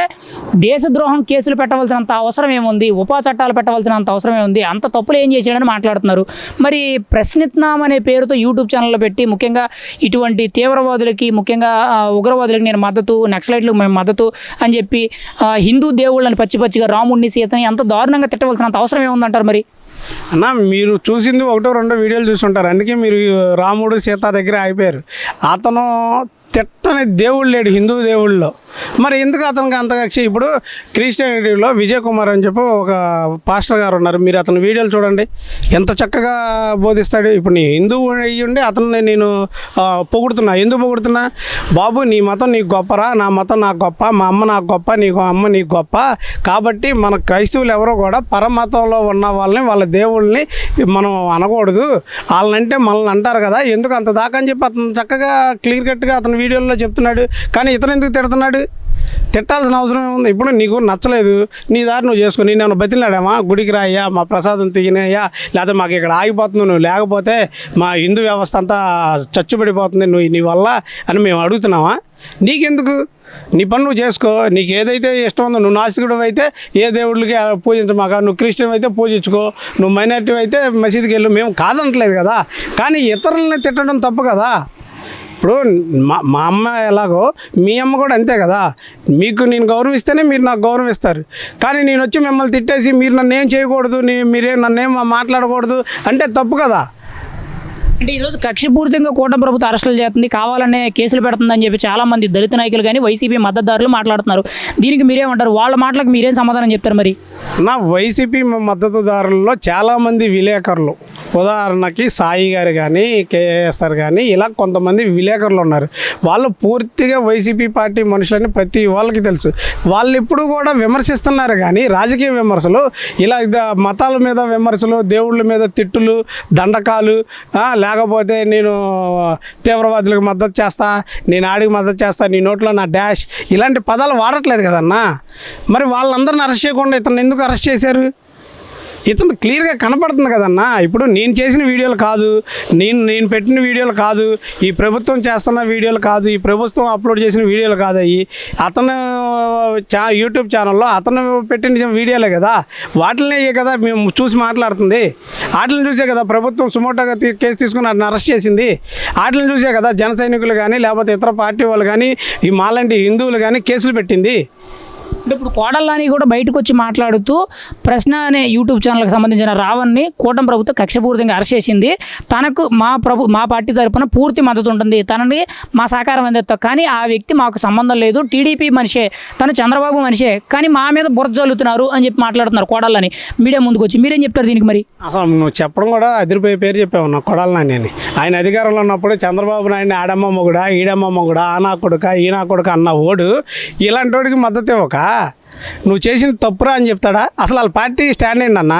దేశద్రోహం కేసులు పెట్టవలసినంత అవసరం ఏముంది, ఉపా చట్టాలు పెట్టవలసినంత అవసరం ఏముంది, అంత తప్పులు ఏం చేశాడని మాట్లాడుతున్నారు. మరి ప్రశ్నిత్నాం అనే పేరుతో యూట్యూబ్ ఛానల్లో పెట్టి ముఖ్యంగా ఇటువంటి తీవ్రవాదులకి, ముఖ్యంగా ఉగ్రవాదులకి నేను మద్దతు, నక్సలైట్లకు మేము మద్దతు అని చెప్పి హిందూ దేవుళ్ళని పచ్చిగా రాముడిని సీతని అంత దారుణంగా తిట్టవలసినంత అవసరం ఏముందంటారు? మరి అన్న మీరు చూసింది 1-2 వీడియోలు చూస్తుంటారు, అందుకే మీరు రాముడు సీత దగ్గర అయిపోయారు. అతను తిట్టని దేవుడు లేడు హిందూ దేవుళ్ళలో. మరి ఎందుకు అతనికి అంత కక్ష? ఇప్పుడు క్రిస్టియానిటీలో విజయ్ కుమార్ అని చెప్పి ఒక పాస్టర్ గారు ఉన్నారు, మీరు అతని వీడియోలు చూడండి ఎంత చక్కగా బోధిస్తాడు. ఇప్పుడు నీ హిందువు అయ్యి ఉండి అతన్ని నేను పొగుడుతున్నా. ఎందుకు పొగుడుతున్నా? బాబు నీ మతం నీకు గొప్పరా, నా మతం నాకు గొప్ప, మా అమ్మ నాకు గొప్ప, నీకు అమ్మ నీకు గొప్ప. కాబట్టి మన క్రైస్తవులు ఎవరో కూడా పరమతంలో ఉన్న వాళ్ళని, వాళ్ళ దేవుళ్ళని మనం అనకూడదు. వాళ్ళనంటే మనల్ని అంటారు కదా, ఎందుకు అంత దాకా అని చెప్పి అతను చక్కగా క్లియర్ కట్గా అతని వీడియోలో చెప్తున్నాడు. కానీ ఇతను ఎందుకు తిడుతున్నాడు? తిట్టాల్సిన అవసరం ఏముంది? ఇప్పుడు నీకు నచ్చలేదు, నీ దారి నువ్వు చేసుకో. నేను బతిలాడామా, గుడికి రాయ్యా, మా ప్రసాదం తినయ్యా, లేకపోతే మాకు ఇక్కడ ఆగిపోతుంది, నువ్వు లేకపోతే మా హిందూ వ్యవస్థ అంతా చచ్చుబడిపోతుంది నీ వల్ల అని మేము అడుగుతున్నావా? నీకెందుకు? నీ పని నువ్వు చేసుకో. నీకు ఏదైతే ఇష్టం ఉందో, నువ్వు నాస్తికుడు అయితే ఏ దేవుళ్ళకి పూజించమాక, నువ్వు క్రిస్టియన్ అయితే పూజించుకో, నువ్వు మైనారిటీ అయితే మసీదుకి వెళ్ళు, మేము కాదనట్లేదు కదా. కానీ ఇతరులని తిట్టడం తప్పు కదా. ఇప్పుడు మా అమ్మ ఎలాగో మీ అమ్మ కూడా అంతే కదా. మీకు నేను గౌరవిస్తేనే మీరు నాకు గౌరవిస్తారు. కానీ నేను వచ్చి మిమ్మల్ని తిట్టేసి మీరు నన్ను ఏం చేయకూడదు, మీరే నన్నేం మాట్లాడకూడదు అంటే తప్పు కదా. అంటే ఈరోజు కక్షపూరితంగా కూటమి ప్రభుత్వం అరెస్టులు చేస్తుంది, కావాలనే కేసులు పెడుతుందని చెప్పి చాలామంది దళిత నాయకులు కానీ వైసీపీ మద్దతుదారులు మాట్లాడుతున్నారు. దీనికి మీరేమంటారు? వాళ్ళ మాటలకు మీరేం సమాధానం చెప్తారు? మరి నా వైసీపీ మద్దతుదారుల్లో చాలామంది విలేకరులు, ఉదాహరణకి సాయి గారు కానీ కేఎస్ఆర్ కానీ ఇలా కొంతమంది విలేకరులు ఉన్నారు. వాళ్ళు పూర్తిగా వైసీపీ పార్టీ మనుషులని ప్రతి వాళ్ళకి తెలుసు. వాళ్ళు ఇప్పుడు కూడా విమర్శిస్తున్నారు కానీ రాజకీయ విమర్శలు, ఇలా మతాల మీద విమర్శలు, దేవుళ్ళ మీద తిట్టులు, దండకాలు, లేకపోతే నేను తీవ్రవాదులకు మద్దతు చేస్తా, నేను ఆడికి మద్దతు చేస్తా, నీ నోట్లో నా డాష్, ఇలాంటి పదాలు వాడట్లేదు కదన్నా. మరి వాళ్ళందరిని అరెస్ట్ చేయకుండా ఇతను ఎందుకు అరెస్ట్ చేశారు? ఇతను క్లియర్గా కనపడుతుంది కదన్నా. ఇప్పుడు నేను చేసిన వీడియోలు కాదు, నేను పెట్టిన వీడియోలు కాదు, ఈ ప్రభుత్వం చేస్తున్న వీడియోలు కాదు, ఈ ప్రభుత్వం అప్లోడ్ చేసిన వీడియోలు కాదు అవి. అతను యూట్యూబ్ ఛానల్లో అతను పెట్టిన వీడియోలే కదా, వాటినే కదా మేము చూసి మాట్లాడుతుంది. వాటిని చూసే కదా ప్రభుత్వం సుమోటోగా కేసు తీసుకుని అతను అరెస్ట్ చేసింది. వాటిని చూసే కదా జన సైనికులు కానీ లేకపోతే ఇతర పార్టీ వాళ్ళు కానీ ఈ మాలాంటి హిందువులు కానీ కేసులు పెట్టింది. అంటే ఇప్పుడు కోడళ్ళని కూడా బయటకు వచ్చి మాట్లాడుతూ ప్రశ్న అనే యూట్యూబ్ ఛానల్కి సంబంధించిన రావణ్ని కూటమి ప్రభుత్వం కక్షపూరితంగా అరెస్ట్ చేసింది. తనకు మా పార్టీ తరపున పూర్తి మద్దతు ఉంటుంది, తనని మా సహకారం అందిస్తాం, కానీ ఆ వ్యక్తి మాకు సంబంధం లేదు, టీడీపీ మనిషే, తను చంద్రబాబు మనిషే, కానీ మా మీద బురద జల్లుతున్నారు అని చెప్పి మాట్లాడుతున్నారు కోడళ్ళని మీడియా ముందుకు వచ్చి. మీరేం చెప్తారు దీనికి? మరి అసలు నువ్వు చెప్పడం కూడా అదిరిపోయే పేరు చెప్పావు నా కొడాలని అని. ఆయన అధికారంలో ఉన్నప్పుడు చంద్రబాబు నాయుడిని ఆడమ్మ మొగుడా, ఈడమ్మ మొగుడా, ఆనా కొడుక, ఈనా కొడుక అన్న ఓడు ఇలాంటి వాడికి మద్దతు ఇవ్వక నువ్వు చేసిన తప్పురా అని చెప్తాడా? అసలు వాళ్ళ పార్టీ స్టాండ్ ఏంటన్నా?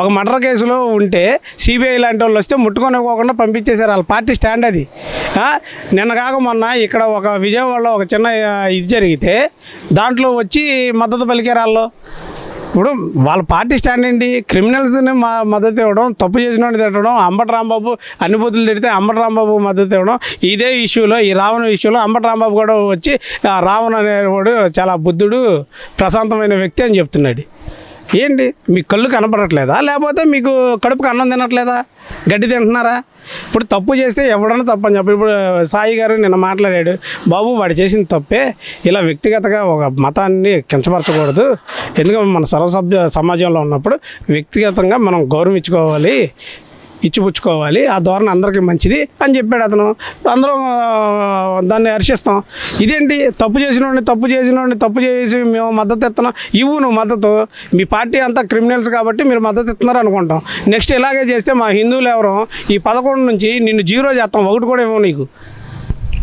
ఒక మర్డర్ కేసులో ఉంటే సిబిఐ లాంటి వాళ్ళు వస్తే ముట్టుకోనివ్వకుండా పంపించేశారు. వాళ్ళ పార్టీ స్టాండ్ అది. నిన్న కాక మొన్న ఇక్కడ ఒక విజయవాడలో ఒక చిన్న ఇది జరిగితే దాంట్లో వచ్చి మద్దతు పలికారు వాళ్ళు. ఇప్పుడు వాళ్ళ పార్టీ స్టాండ్ ఏంటి? క్రిమినల్స్ని మద్దతు ఇవ్వడం, తప్పు చేసిన వాడిని తిట్టడం, అంబటి రాంబాబు అన్ని బూతులు తిడితే అంబటి రాంబాబు మద్దతు ఇవ్వడం. ఇదే ఇష్యూలో, ఈ రావణ ఇష్యూలో అంబటి రాంబాబు కూడా వచ్చి రావణ అనేవాడు చాలా బుద్ధుడు, ప్రశాంతమైన వ్యక్తి అని చెప్తున్నాడు. ఏంటి మీ కళ్ళు కనపడట్లేదా? లేకపోతే మీకు కడుపుకి అన్నం తినట్లేదా? గడ్డి తింటున్నారా? ఇప్పుడు తప్పు చేస్తే ఎవడన్నా తప్పు అని చెప్పి ఇప్పుడు సాయి గారు నిన్న మాట్లాడాడు. బాబు వాడు చేసిన తప్పే, ఇలా వ్యక్తిగతంగా ఒక మతాన్ని కించపరచకూడదు, ఎందుకంటే మన సర్వసభ్య సమాజంలో ఉన్నప్పుడు వ్యక్తిగతంగా మనం గౌరవించుకోవాలి, ఇచ్చిపుచ్చుకోవాలి, ఆ ధోరణి అందరికీ మంచిది అని చెప్పాడు అతను. అందరం దాన్ని హర్షిస్తాం. ఇదేంటి తప్పు చేసి మేము మద్దతు ఇస్తున్నాం, నువ్వు మద్దతు, మీ పార్టీ అంతా క్రిమినల్స్ కాబట్టి మీరు మద్దతు ఇస్తున్నారు అనుకుంటాం. నెక్స్ట్ ఇలాగే చేస్తే మా హిందువులు ఎవరో ఈ 11 నుంచి నిన్ను 0 చేస్తాం, 1 కూడా ఇవ్వం నీకు.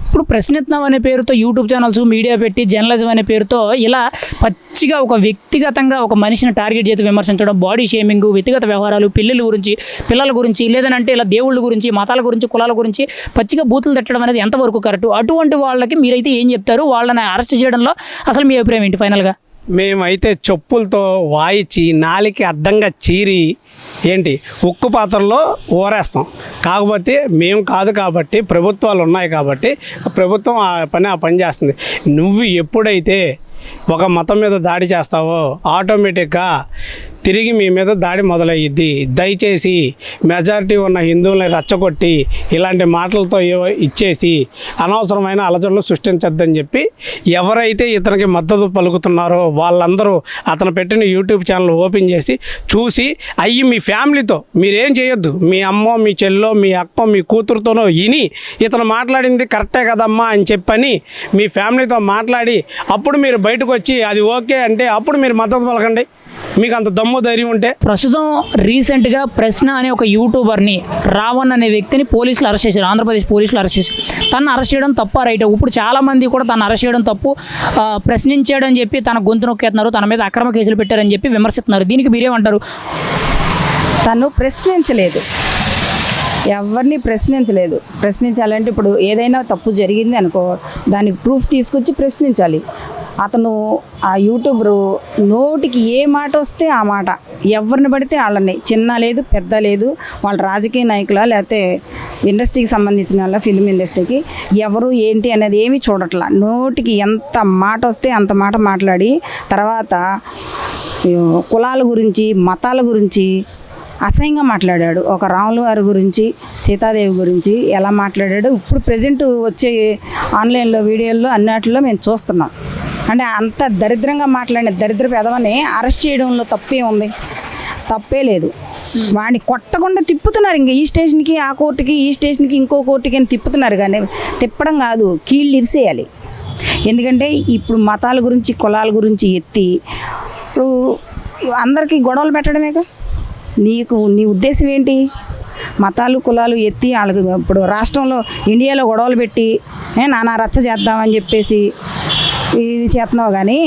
ఇప్పుడు ప్రశ్నిత్నం అనే పేరుతో యూట్యూబ్ ఛానల్స్, మీడియా పెట్టి జర్నలిజం అనే పేరుతో ఇలా పచ్చిగా ఒక వ్యక్తిగతంగా ఒక మనిషిని టార్గెట్ చేసి విమర్శించడం, బాడీ షేమింగ్, వ్యక్తిగత వ్యవహారాలు, పిల్లల గురించి లేదనంటే ఇలా దేవుళ్ళ గురించి, మతాల గురించి, కులాల గురించి పచ్చిగా బూతులు తిట్టడం అనేది ఎంతవరకు కరెక్ట్? అటువంటి వాళ్ళకి మీరైతే ఏం చెప్తారు? వాళ్ళని అరెస్ట్ చేయడంలో అసలు మీ అభిప్రాయం ఏంటి ఫైనల్గా? మేమైతే చెప్పులతో వాయిచి నాలికి అడ్డంగా చీరి ఏంటి ఉక్కు పాత్రలో ఊరేస్తాం. కాకపోతే మేము కాదు కాబట్టి, ప్రభుత్వాలు ఉన్నాయి కాబట్టి ప్రభుత్వం ఆ పని చేస్తుంది. నువ్వు ఎప్పుడైతే ఒక మతం మీద దాడి చేస్తావో ఆటోమేటిక్గా తిరిగి మీ మీద దాడి మొదలయ్యిద్ది. దయచేసి మెజారిటీ ఉన్న హిందువుల్ని రెచ్చగొట్టి ఇలాంటి మాటలతో ఇచ్చేసి అనవసరమైన అలజడులు సృష్టించద్దని చెప్పి ఎవరైతే ఇతనికి మద్దతు పలుకుతున్నారో వాళ్ళందరూ అతను పెట్టిన యూట్యూబ్ ఛానల్ ఓపెన్ చేసి చూసి అయ్యి మీ ఫ్యామిలీతో మీరేం చేయొద్దు, మీ అమ్మో మీ చెల్లో మీ అక్కో మీ కూతురుతోనో ఇని ఇతను మాట్లాడింది కరెక్టే కదమ్మా అని చెప్పని మీ ఫ్యామిలీతో మాట్లాడి అప్పుడు మీరు బయటకు వచ్చి అది ఓకే అంటే అప్పుడు మీరు మద్దతు పలకండి, మీకు అంత దమ్ము ధైర్యం ఉంటే. ప్రస్తుతం రీసెంట్గా ప్రశ్న అనే ఒక యూట్యూబర్ని రావణ్ అనే వ్యక్తిని పోలీసులు అరెస్ట్ చేశారు, ఆంధ్రప్రదేశ్ పోలీసులు అరెస్ట్ చేశారు. తను అరెస్ట్ చేయడం తప్ప రైట్? ఇప్పుడు చాలామంది కూడా తను అరెస్ట్ చేయడం తప్పు, ప్రశ్నించాడని చెప్పి తన గొంతు నొక్కేస్తున్నారు, తన మీద అక్రమ కేసులు పెట్టారని చెప్పి విమర్శిస్తున్నారు. దీనికి మీరేమంటారు? తను ప్రశ్నించలేదు, ఎవరిని ప్రశ్నించలేదు. ప్రశ్నించాలంటే ఇప్పుడు ఏదైనా తప్పు జరిగింది అనుకో, దానికి ప్రూఫ్ తీసుకొచ్చి ప్రశ్నించాలి. అతను ఆ యూట్యూబరు నోటికి ఏ మాట వస్తే ఆ మాట, ఎవరిని పడితే వాళ్ళని, చిన్న లేదు పెద్ద లేదు, వాళ్ళ రాజకీయ నాయకుల లేకపోతే ఇండస్ట్రీకి సంబంధించిన వాళ్ళ, ఫిల్మ్ ఇండస్ట్రీకి ఎవరు ఏంటి అనేది ఏమీ చూడట్లా. నోటికి ఎంత మాట వస్తే అంత మాట మాట్లాడి తర్వాత కులాల గురించి మతాల గురించి అసహ్యంగా మాట్లాడాడు. ఒక రాములు వారి గురించి, సీతాదేవి గురించి ఎలా మాట్లాడాడు ఇప్పుడు ప్రజెంట్ వచ్చే ఆన్లైన్లో వీడియోల్లో అన్నిటిలో మేము చూస్తున్నాం. అంటే అంత దరిద్రంగా మాట్లాడిన దరిద్ర పెదవని అరెస్ట్ చేయడంలో తప్పే ఉంది? తప్పే లేదు. వాడిని కొట్టకుండా తిప్పుతున్నారు, ఇంకా ఈ స్టేషన్కి ఆ కోర్టుకి, ఈ స్టేషన్కి ఇంకో కోర్టుకి అని తిప్పుతున్నారు. కానీ తిప్పడం కాదు, కీళ్ళు ఇరిసేయాలి. ఎందుకంటే ఇప్పుడు మతాల గురించి కులాల గురించి ఎత్తి ఇప్పుడు అందరికీ గొడవలు పెట్టడమేగా. నీ ఉద్దేశం ఏంటి? మతాలు కులాలు ఎత్తి వాళ్ళకి ఇప్పుడు రాష్ట్రంలో ఇండియాలో గొడవలు పెట్టి నానా రచ్చ చేద్దామని చెప్పేసి ఇది చేస్తున్నావు. కానీ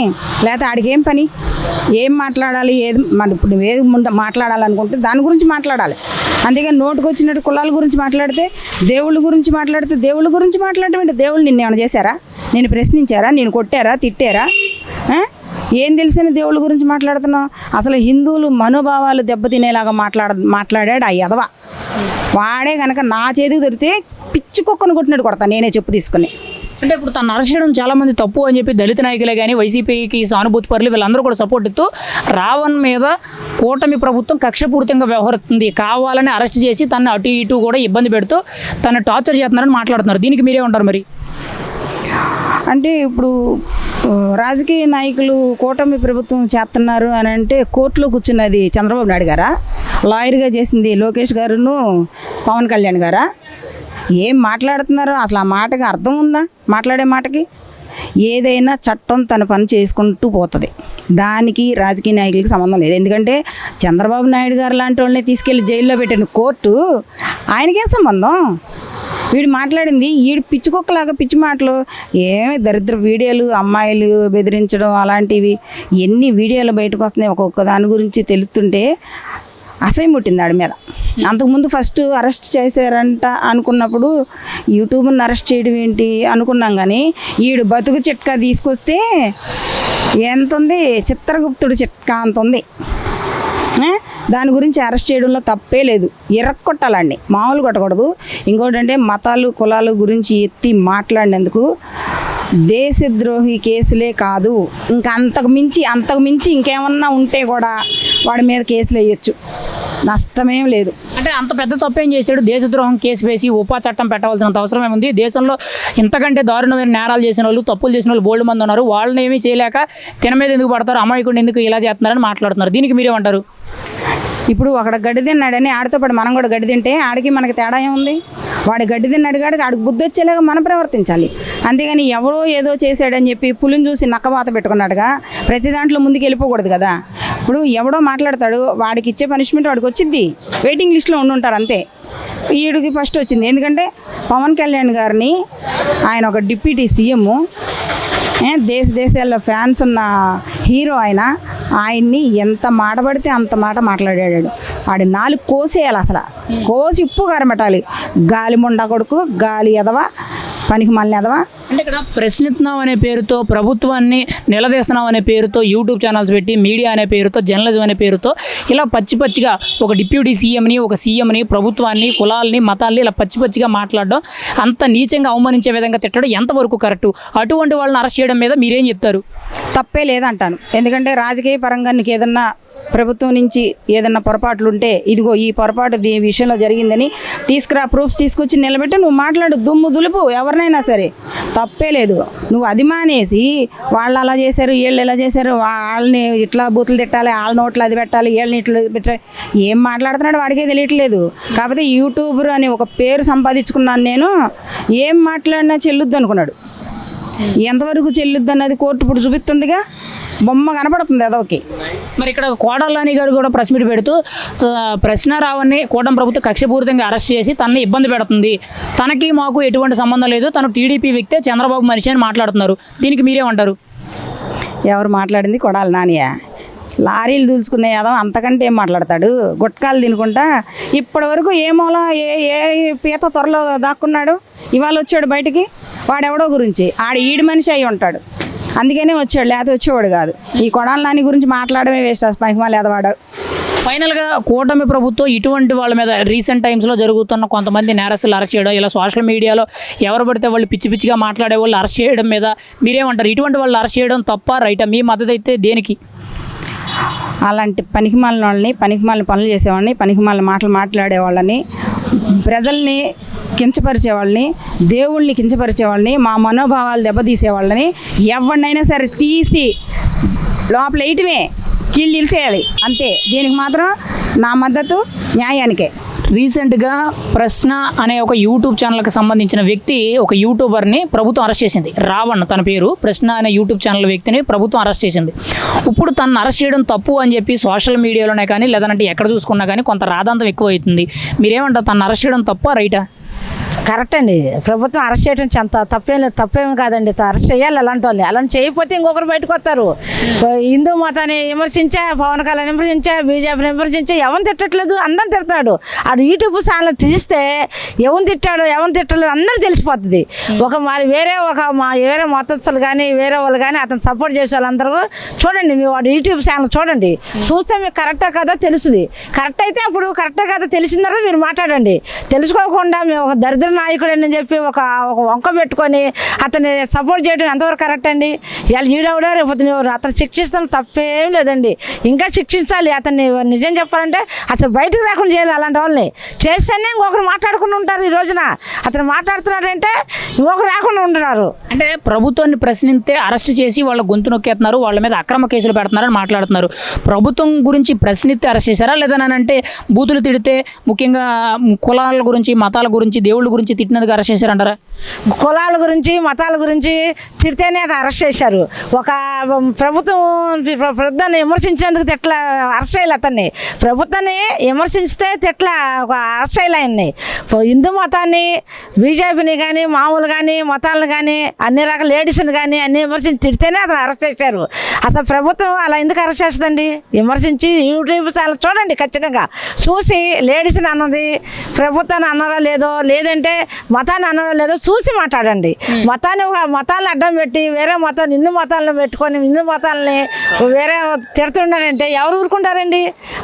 లేకపోతే ఆడికి ఏం పని, ఏం మాట్లాడాలి, ఏది మన ఇప్పుడు నువ్వు ఏది మాట్లాడాలనుకుంటే దాని గురించి మాట్లాడాలి. అంతేగాని నోటుకు వచ్చినట్టు కులాల గురించి మాట్లాడితే, దేవుళ్ళ గురించి మాట్లాడితే దేవుళ్ళ గురించి మాట్లాడటం ఏంటి? దేవుళ్ళు నిన్ను ఏమైనా చేశారా? నేను ప్రశ్నించారా? నేను కొట్టారా? తిట్టారా? ఏం తెలిసిన దేవుళ్ళ గురించి మాట్లాడుతున్నావు? అసలు హిందువులు మనోభావాలు దెబ్బతినేలాగా మాట్లాడాడు ఆ యదవ. వాడే కనుక నా చేతికి దొరికితే పిచ్చి కుక్కను కొట్టినట్టు కొడతా నేనే చెప్పు తీసుకుని. అంటే ఇప్పుడు తను అరెస్ట్ చేయడం చాలామంది తప్పు అని చెప్పి దళిత నాయకులే కానీ వైసీపీకి సానుభూతి పరులు వీళ్ళందరూ కూడా సపోర్ట్ ఇస్తూ రావణ్ మీద కూటమి ప్రభుత్వం కక్షపూరితంగా వ్యవహరిస్తుంది, కావాలని అరెస్ట్ చేసి తను అటు ఇటు కూడా ఇబ్బంది పెడుతూ తను టార్చర్ చేస్తున్నారని మాట్లాడుతున్నారు. దీనికి మీరే ఉంటారు మరి? అంటే ఇప్పుడు రాజకీయ నాయకులు కూటమి ప్రభుత్వం చేస్తున్నారు అని అంటే కోర్టులో కూర్చున్నది చంద్రబాబు నాయుడు గారా? లాయర్గా చేసింది లోకేష్ గారును పవన్ కళ్యాణ్ గారా? ఏం మాట్లాడుతున్నారో అసలు ఆ మాటకి అర్థం ఉందా? మాట్లాడే మాటకి ఏదైనా చట్టం తన పని చేసుకుంటూ పోతుంది, దానికి రాజకీయ నాయకులకి సంబంధం లేదు. ఎందుకంటే చంద్రబాబు నాయుడు గారు లాంటి వాళ్ళని తీసుకెళ్ళి జైల్లో పెట్టిన కోర్టు ఆయనకే సంబంధం. వీడు మాట్లాడింది వీడు పిచ్చుకొక్కలాగా పిచ్చి మాటలు, ఏమి దరిద్ర వీడియోలు, అమ్మాయిలు బెదిరించడం అలాంటివి ఎన్ని వీడియోలు బయటకు వస్తున్నాయి. ఒక్కొక్క దాని గురించి తెలుస్తుంటే అసహ్యం పుట్టింది ఆడి మీద. అంతకుముందు ఫస్ట్ అరెస్ట్ చేశారంట అనుకున్నప్పుడు యూట్యూబ్ని అరెస్ట్ చేయడం ఏంటి అనుకున్నాం. కానీ ఈడు బతుకు చిట్కా తీసుకొస్తే ఎంత ఉంది, చిత్రగుప్తుడు చిట్కా అంత ఉంది. దాని గురించి అరెస్ట్ చేయడంలో తప్పే లేదు, ఎర్రకొట్టాలండి, మామూలు కొట్టకూడదు. ఇంకోటి అంటే మతాలు కులాల గురించి ఎత్తి మాట్లాడినందుకు దేశద్రోహి కేసులే కాదు, ఇంకా అంతకు మించి ఇంకేమన్నా ఉంటే కూడా వాడి మీద కేసులు వేయచ్చు, నష్టమేం లేదు. అంటే అంత పెద్ద తప్పేం చేశాడు? దేశద్రోహం కేసు వేసి ఉపా చట్టం పెట్టవలసినంత అవసరం ఏముంది? దేశంలో ఇంతకంటే దారుణమైన నేరాలు చేసిన వాళ్ళు, తప్పులు చేసిన వాళ్ళు బోల్డ్ మంది ఉన్నారు. వాళ్ళని ఏమీ చేయలేక తిన మీద ఎందుకు పడతారు, అమాయకుడిని ఎందుకు ఇలా చేస్తున్నారని మాట్లాడుతున్నారు. దీనికి మీరేమంటారు? ఇప్పుడు అక్కడ గడ్డి తిన్నాడని ఆడితో పాటు మనం కూడా గడ్డి తింటే ఆడికి మనకి తేడా ఏముంది? వాడు గడ్డి తిన్నాడు కాడికి ఆడికి బుద్ధి వచ్చేలాగా మనం ప్రవర్తించాలి. అంతేగాని ఎవరో ఏదో చేశాడని చెప్పి పులిని చూసి నక్కవాత పెట్టుకున్నాడుగా ప్రతి దాంట్లో ముందుకు వెళ్ళిపోకూడదు కదా. ఇప్పుడు ఎవడో మాట్లాడతాడు, వాడికి ఇచ్చే పనిష్మెంట్ వాడికి వచ్చింది, వెయిటింగ్ లిస్ట్లో ఉండుంటారు అంతే. వీడికి ఫస్ట్ వచ్చింది. ఎందుకంటే పవన్ కళ్యాణ్ గారిని, ఆయన ఒక డిప్యూటీ సీఎం, దేశాల్లో ఫ్యాన్స్ ఉన్న హీరో, ఆయన్ని ఎంత మాట పడితే అంత మాట మాట్లాడాడు. వాడి నాలుగు కోసేయాలి, అసలు కోసి ఉప్పు కారం పెట్టాలి. గాలి ముండా కొడుకు, గాలి ఎదవ, పనికి మళ్ళీ ఎదవ. అంటే ఇక్కడ ప్రశ్నిస్తున్నాం అనే పేరుతో, ప్రభుత్వాన్ని నిలదీస్తున్నాం అనే పేరుతో యూట్యూబ్ ఛానల్స్ పెట్టి, మీడియా అనే పేరుతో, జర్నలిజం అనే పేరుతో ఇలా పచ్చిగా ఒక డిప్యూటీ సీఎంని, ఒక సీఎంని, ప్రభుత్వాన్ని, కులాల్ని, మతాల్ని ఇలా పచ్చిగా మాట్లాడడం, అంత నీచంగా అవమానించే విధంగా తిట్టడం ఎంతవరకు కరెక్టు? అటువంటి వాళ్ళని అరెస్ట్ చేయడం మీద మీరేం చెప్తారు? తప్పే లేదంటాను. ఎందుకంటే రాజకీయ పరంగా నీకు ఏదన్నా ప్రభుత్వం నుంచి ఏదన్నా పొరపాట్లు ఉంటే ఇదిగో ఈ పొరపాటు ఈ విషయంలో జరిగిందని ప్రూఫ్స్ తీసుకొచ్చి నిలబెట్టి నువ్వు మాట్లాడు, దుమ్ము దులుపు ఎవరినైనా సరే, తప్పే లేదు. నువ్వు అది మానేసి వాళ్ళు అలా చేశారు వీళ్ళు ఇలా చేశారు, వాళ్ళని ఇట్లా బూతులు తిట్టాలి, వాళ్ళ నోట్లు అది పెట్టాలి, వీళ్ళని ఇట్లా పెట్టాలి, ఏం మాట్లాడుతున్నాడు వాడికే తెలియట్లేదు. కాకపోతే యూట్యూబర్ అని ఒక పేరు సంపాదించుకున్నాను నేను, ఏం మాట్లాడినా చెల్లుద్ది అనుకున్నాడు. ఎంతవరకు చెల్లుద్ది అన్నది కోర్టు ఇప్పుడు చూపిస్తుందిగా, బొమ్మ కనపడుతుంది అదొకే. మరి ఇక్కడ కోడళ్ళని గారు కూడా ప్రెస్ మీట్ పెడుతూ ప్రశ్నారావుని కూటమి ప్రభుత్వం కక్షపూరితంగా అరెస్ట్ చేసి తనని ఇబ్బంది పెడుతుంది, తనకి మాకు ఎటువంటి సంబంధం లేదు, తను టీడీపీ వ్యక్తే, చంద్రబాబు మనిషి అని మాట్లాడుతున్నారు. దీనికి మీరేమంటారు? ఎవరు మాట్లాడింది? కొడాలి నానియా. లారీలు దూల్చుకునే యాదవ్ అంతకంటే ఏం మాట్లాడతాడు? గుట్కాలు తినుకుంటా ఇప్పటి వరకు ఏ మూల ఏ పీత త్వరలో దాక్కున్నాడు, ఇవాళ వచ్చాడు బయటికి. వాడెవడో గురించి ఈడి మనిషి అయి ఉంటాడు, అందుకనే వచ్చాడు, లేకపోతే వచ్చేవాడు కాదు. ఈ కొడాలి నాని గురించి మాట్లాడమే వేస్ట్, పనికిమా లేదవాడు. ఫైనల్గా కూటమి ప్రభుత్వం ఇటువంటి వాళ్ళ మీద రీసెంట్ టైమ్స్లో జరుగుతున్న కొంతమంది నేరస్తులు అరెస్ట్ చేయడం, ఇలా సోషల్ మీడియాలో ఎవరు పడితే వాళ్ళు పిచ్చి పిచ్చిగా మాట్లాడే వాళ్ళు అరెస్ట్ చేయడం మీద మీరేమంటారు? ఇటువంటి వాళ్ళు అరెస్ట్ చేయడం తప్ప రైటా? మీ మద్దతు అయితే దేనికి? అలాంటి పనికిమాలిన వాళ్ళని, పనికిమాలిన పనులు చేసేవాళ్ళని, పనికిమాలిన మాటలు మాట్లాడే వాళ్ళని, ప్రజల్ని కించపరిచే వాళ్ళని, దేవుళ్ళని కించపరిచే వాళ్ళని, మా మనోభావాలు దెబ్బతీసే వాళ్ళని ఎవరినైనా సరే తీసి లోపల వేయటమే, కీళ్ళు ఇరిసేయాలి అంతే. దీనికి మాత్రం నా మద్దతు న్యాయానికే. రీసెంట్గా ప్రశ్న అనే ఒక యూట్యూబ్ ఛానల్కి సంబంధించిన వ్యక్తి, ఒక యూట్యూబర్ని ప్రభుత్వం అరెస్ట్ చేసింది. రావణ్ తన పేరు. ప్రశ్న అనే యూట్యూబ్ ఛానల్ వ్యక్తిని ప్రభుత్వం అరెస్ట్ చేసింది. ఇప్పుడు తను అరెస్ట్ చేయడం తప్పు అని చెప్పి సోషల్ మీడియాలోనే కానీ లేదంటే ఎక్కడ చూసుకున్నా కానీ కొంత రాద్ధాంతం ఎక్కువ అవుతుంది. మీరేమంటారు? తను అరెస్ట్ చేయడం తప్ప రైటా? కరెక్ట్ అండి. ప్రభుత్వం అరెస్ట్ చేయడం తప్పేం కాదండి. అరెస్ట్ చేయాలి అలాంటి వాళ్ళు. అలాంటి చేయకపోతే ఇంకొకరు బయటకు వస్తారు. హిందూ మతాన్ని విమర్శించా, పవన్ కళ్యాణ్ విమర్శించా, బీజేపీని విమర్శించా, ఎవరిని తిట్టట్లేదు, అందరం తిడతాడు. అది యూట్యూబ్ ఛానల్ తీస్తే ఎవరిని తిట్టాడు ఎవరిని తిట్టలేదు అందరూ తెలిసిపోతుంది. వేరే మతస్థులు కానీ వేరే వాళ్ళు కానీ అతను సపోర్ట్ చేసే వాళ్ళందరూ చూడండి, మీ వాడు యూట్యూబ్ ఛానల్ చూడండి, చూస్తే మీకు కరెక్టా కదా తెలుస్తుంది. కరెక్ట్ అయితే అప్పుడు కరెక్టా కదా తెలిసిన తర్వాత మీరు మాట్లాడండి. తెలుసుకోకుండా మేము ఒక దరిద్ర నాయకుడు అని చెప్పి ఒక వంక పెట్టుకొని అతన్ని సపోర్ట్ చేయడం ఎంతవరకు కరెక్ట్ అండి? ఇలా ఈడవడా రేపు అతను శిక్షిస్తాం, తప్పేం లేదండి. ఇంకా శిక్షించాలి అతన్ని. నిజం చెప్పాలంటే అసలు బయటకు రాకుండా చేయాలి. అలాంటి వాళ్ళని చేస్తేనే ఇంకొకరు మాట్లాడుకుని ఉంటారు. ఈ రోజున అతను మాట్లాడుతున్నాడంటే ఇంకొకరు రాకుండా ఉంటున్నారు. అంటే ప్రభుత్వాన్ని ప్రశ్నిస్తే అరెస్ట్ చేసి వాళ్ళ గొంతు నొక్కేస్తున్నారు, వాళ్ళ మీద అక్రమ కేసులు పెడుతున్నారని మాట్లాడుతున్నారు. ప్రభుత్వం గురించి ప్రశ్నిస్తే అరెస్ట్ చేశారా, లేదనంటే బూతులు తిడితే ముఖ్యంగా కులాల గురించి, మతాల గురించి, దేవుళ్ళ గురించి తిట్టినందుకు అరెస్ట్ చేశారంటారా? కులాల గురించి, మతాల గురించి తిడితేనే అది అరెస్ట్ చేశారు. ఒక ప్రభుత్వాన్ని విమర్శించినందుకు తిట్ల అరెస్ట్ చేయాలి అతన్ని. ప్రభుత్వాన్ని విమర్శించితే తిట్ల అరెస్ట్ చేయాలి ఆయన్ని. హిందూ మతాన్ని, బీజేపీని కానీ, మామూలు కానీ, మతాలను కానీ, అన్ని రకాల లేడీస్ని కానీ అన్ని విమర్శించి తిడితేనే అతను అరెస్ట్ చేశారు. అసలు ప్రభుత్వం అలా ఎందుకు అరెస్ట్ చేస్తుందండి? విమర్శించి యూట్యూబ్ ఛానల్ చూడండి, ఖచ్చితంగా చూసి లేడీస్ని అన్నది ప్రభుత్వాన్ని అన్నారా లేదంటే మతాన్ని అన్నారా లేదో చూసి మాట్లాడండి. మతాన్ని అడ్డం పెట్టి వేరే మతాన్ని, హిందూ మతాలను పెట్టుకొని హిందూ మతాలని వేరే తిడుతుండారంటే ఎవరు ఊరుకుంటారండి?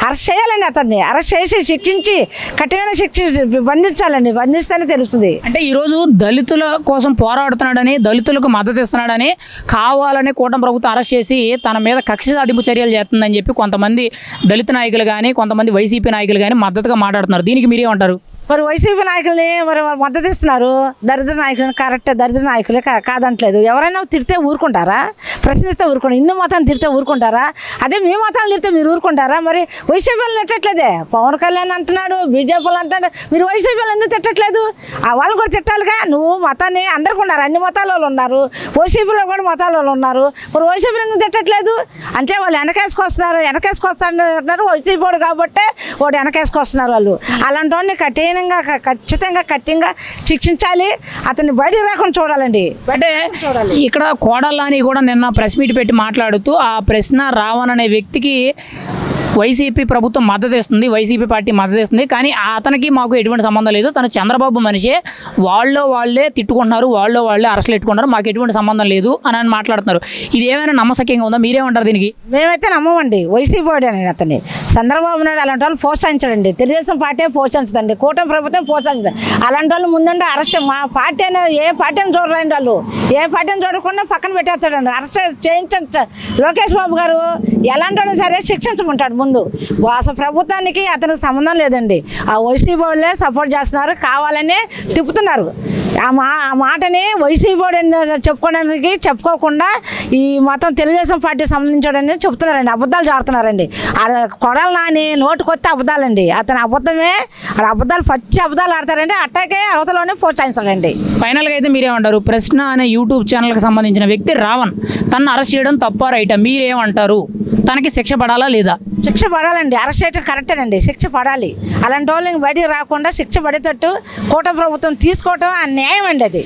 అరెస్ట్ చేయాలండి అతన్ని. అరెస్ట్ చేసి శిక్షించి కఠినమైన బంధించాలండి. బంధిస్తేనే తెలుస్తుంది. అంటే ఈరోజు దళితుల కోసం పోరాడుతున్నాడని, దళితులకు మద్దతు ఇస్తున్నాడని కావాలని కూటమి ప్రభుత్వం అరెస్ట్ చేసి తన మీద కక్ష సాధింపు చర్యలు చేస్తుందని చెప్పి కొంతమంది దళిత నాయకులు కానీ కొంతమంది వైసీపీ నాయకులు కానీ మద్దతుగా మాట్లాడుతున్నారు. దీనికి మీరేమంటారు? మరి వైసీపీ నాయకుల్ని మరి మద్దతు ఇస్తున్నారు. దరిద్ర నాయకులని కరెక్ట్, దరిద్ర నాయకులే కాదంటలేదు. ఎవరైనా తిడితే ఊరుకుంటారా? ప్రశ్నిస్తే ఊరుకుంటారు. హిందూ మతాన్ని తిడితే ఊరుకుంటారా? అదే మీ మతాన్ని తిడితే మీరు ఊరుకుంటారా? మరి వైసీపీలను తిట్టట్లేదే. పవన్ కళ్యాణ్ అంటున్నాడు, బీజేపీలు అంటున్నాడు, మీరు వైసీపీలు ఎందుకు తిట్టట్లేదు? వాళ్ళు కూడా తిట్టాలిగా. నువ్వు మతాన్ని అందరికీ ఉన్నారు, అన్ని మతాల వాళ్ళు ఉన్నారు, వైసీపీలో కూడా మతాల వాళ్ళు ఉన్నారు. మరి వైసీపీలు ఎందుకు తిట్టట్లేదు? అంటే వాళ్ళు వెనకేసుకొస్తున్నారు అంటున్నారు. వైసీపీ వాడు కాబట్టి వాడు వెనకేసుకొస్తున్నారు. వాళ్ళు అలాంటి వాడిని ఖచ్చితంగా కఠినంగా శిక్షించాలి. అతన్ని బయటకు రాకుండా చూడాలండి. అంటే ఇక్కడ కోడళ్ళని కూడా నిన్న ప్రెస్ మీట్ పెట్టి మాట్లాడుతూ ఆ ప్రశ్న రావణ్ అనే వ్యక్తికి వైసీపీ ప్రభుత్వం మద్దతు ఇస్తుంది, వైసీపీ పార్టీ మద్దతు ఇస్తుంది, కానీ అతనికి మాకు ఎటువంటి సంబంధం లేదు, తను చంద్రబాబు మనిషే, వాళ్ళే తిట్టుకుంటున్నారు, వాళ్ళే అరెస్టులు పెట్టుకుంటున్నారు, మాకు ఎటువంటి సంబంధం లేదు అని మాట్లాడుతున్నారు. ఇది ఏమైనా నమ్మసక్యంగా ఉందా? మీరేమంటారు దీనికి? మేమైతే నమ్మమండి. వైసీపీ అని అతన్ని చంద్రబాబు నాయుడు అలాంటి వాళ్ళు ప్రోత్సహించడండి. తెలుగుదేశం పార్టీ ప్రోత్సహించదండి, కూటమి ప్రభుత్వం ప్రోత్సహించదు. అలాంటి వాళ్ళు ముందుండి అరెస్ట్, మా పార్టీ అనేది ఏ పార్టీని చూడరండి, వాళ్ళు ఏ పార్టీని చూడకుండా పక్కన పెట్టేస్తాడండి. అరెస్ట్ చేయించ లోకేష్ బాబు గారు ఎలాంటి వాళ్ళు సరే శిక్షించుకుంటాడు ముందు. అసలు ప్రభుత్వానికి అతనికి సంబంధం లేదండి. ఆ వైసీపీ వాళ్ళే సపోర్ట్ చేస్తున్నారు, కావాలని తిప్పుతున్నారు. ఆ మాటని వైసీపీ చెప్పుకోవడానికి చెప్పుకోకుండా ఈ మొత్తం తెలుగుదేశం పార్టీ సంబంధించాడని చెప్తున్నారండి. అబద్ధాలు జాడుతున్నారండి. కొడాలి నాని నోటుకొస్తే అబద్ధాలండి. అతని అబద్ధమే, అబద్ధాలు పచ్చి అబద్ధాలు ఆడతారండి. అట్టాకే అవతలోనే ప్రోత్సహించాడండి. ఫైనల్గా అయితే మీరేమంటారు? ప్రశ్న అనే యూట్యూబ్ ఛానల్కి సంబంధించిన వ్యక్తి రావణ్, తనను అరెస్ట్ చేయడం తప్పా రైటా? మీరేమంటారు? తనకి శిక్ష పడాలా లేదా? శిక్ష పడాలండి. అరెస్ట్ చేయడం కరెక్టేనండి, శిక్ష పడాలి. అలాంటి వాళ్ళు బయటికి రాకుండా శిక్ష పడేటట్టు కూటమి ప్రభుత్వం తీసుకోవటం ఆ న్యాయం అండి. అది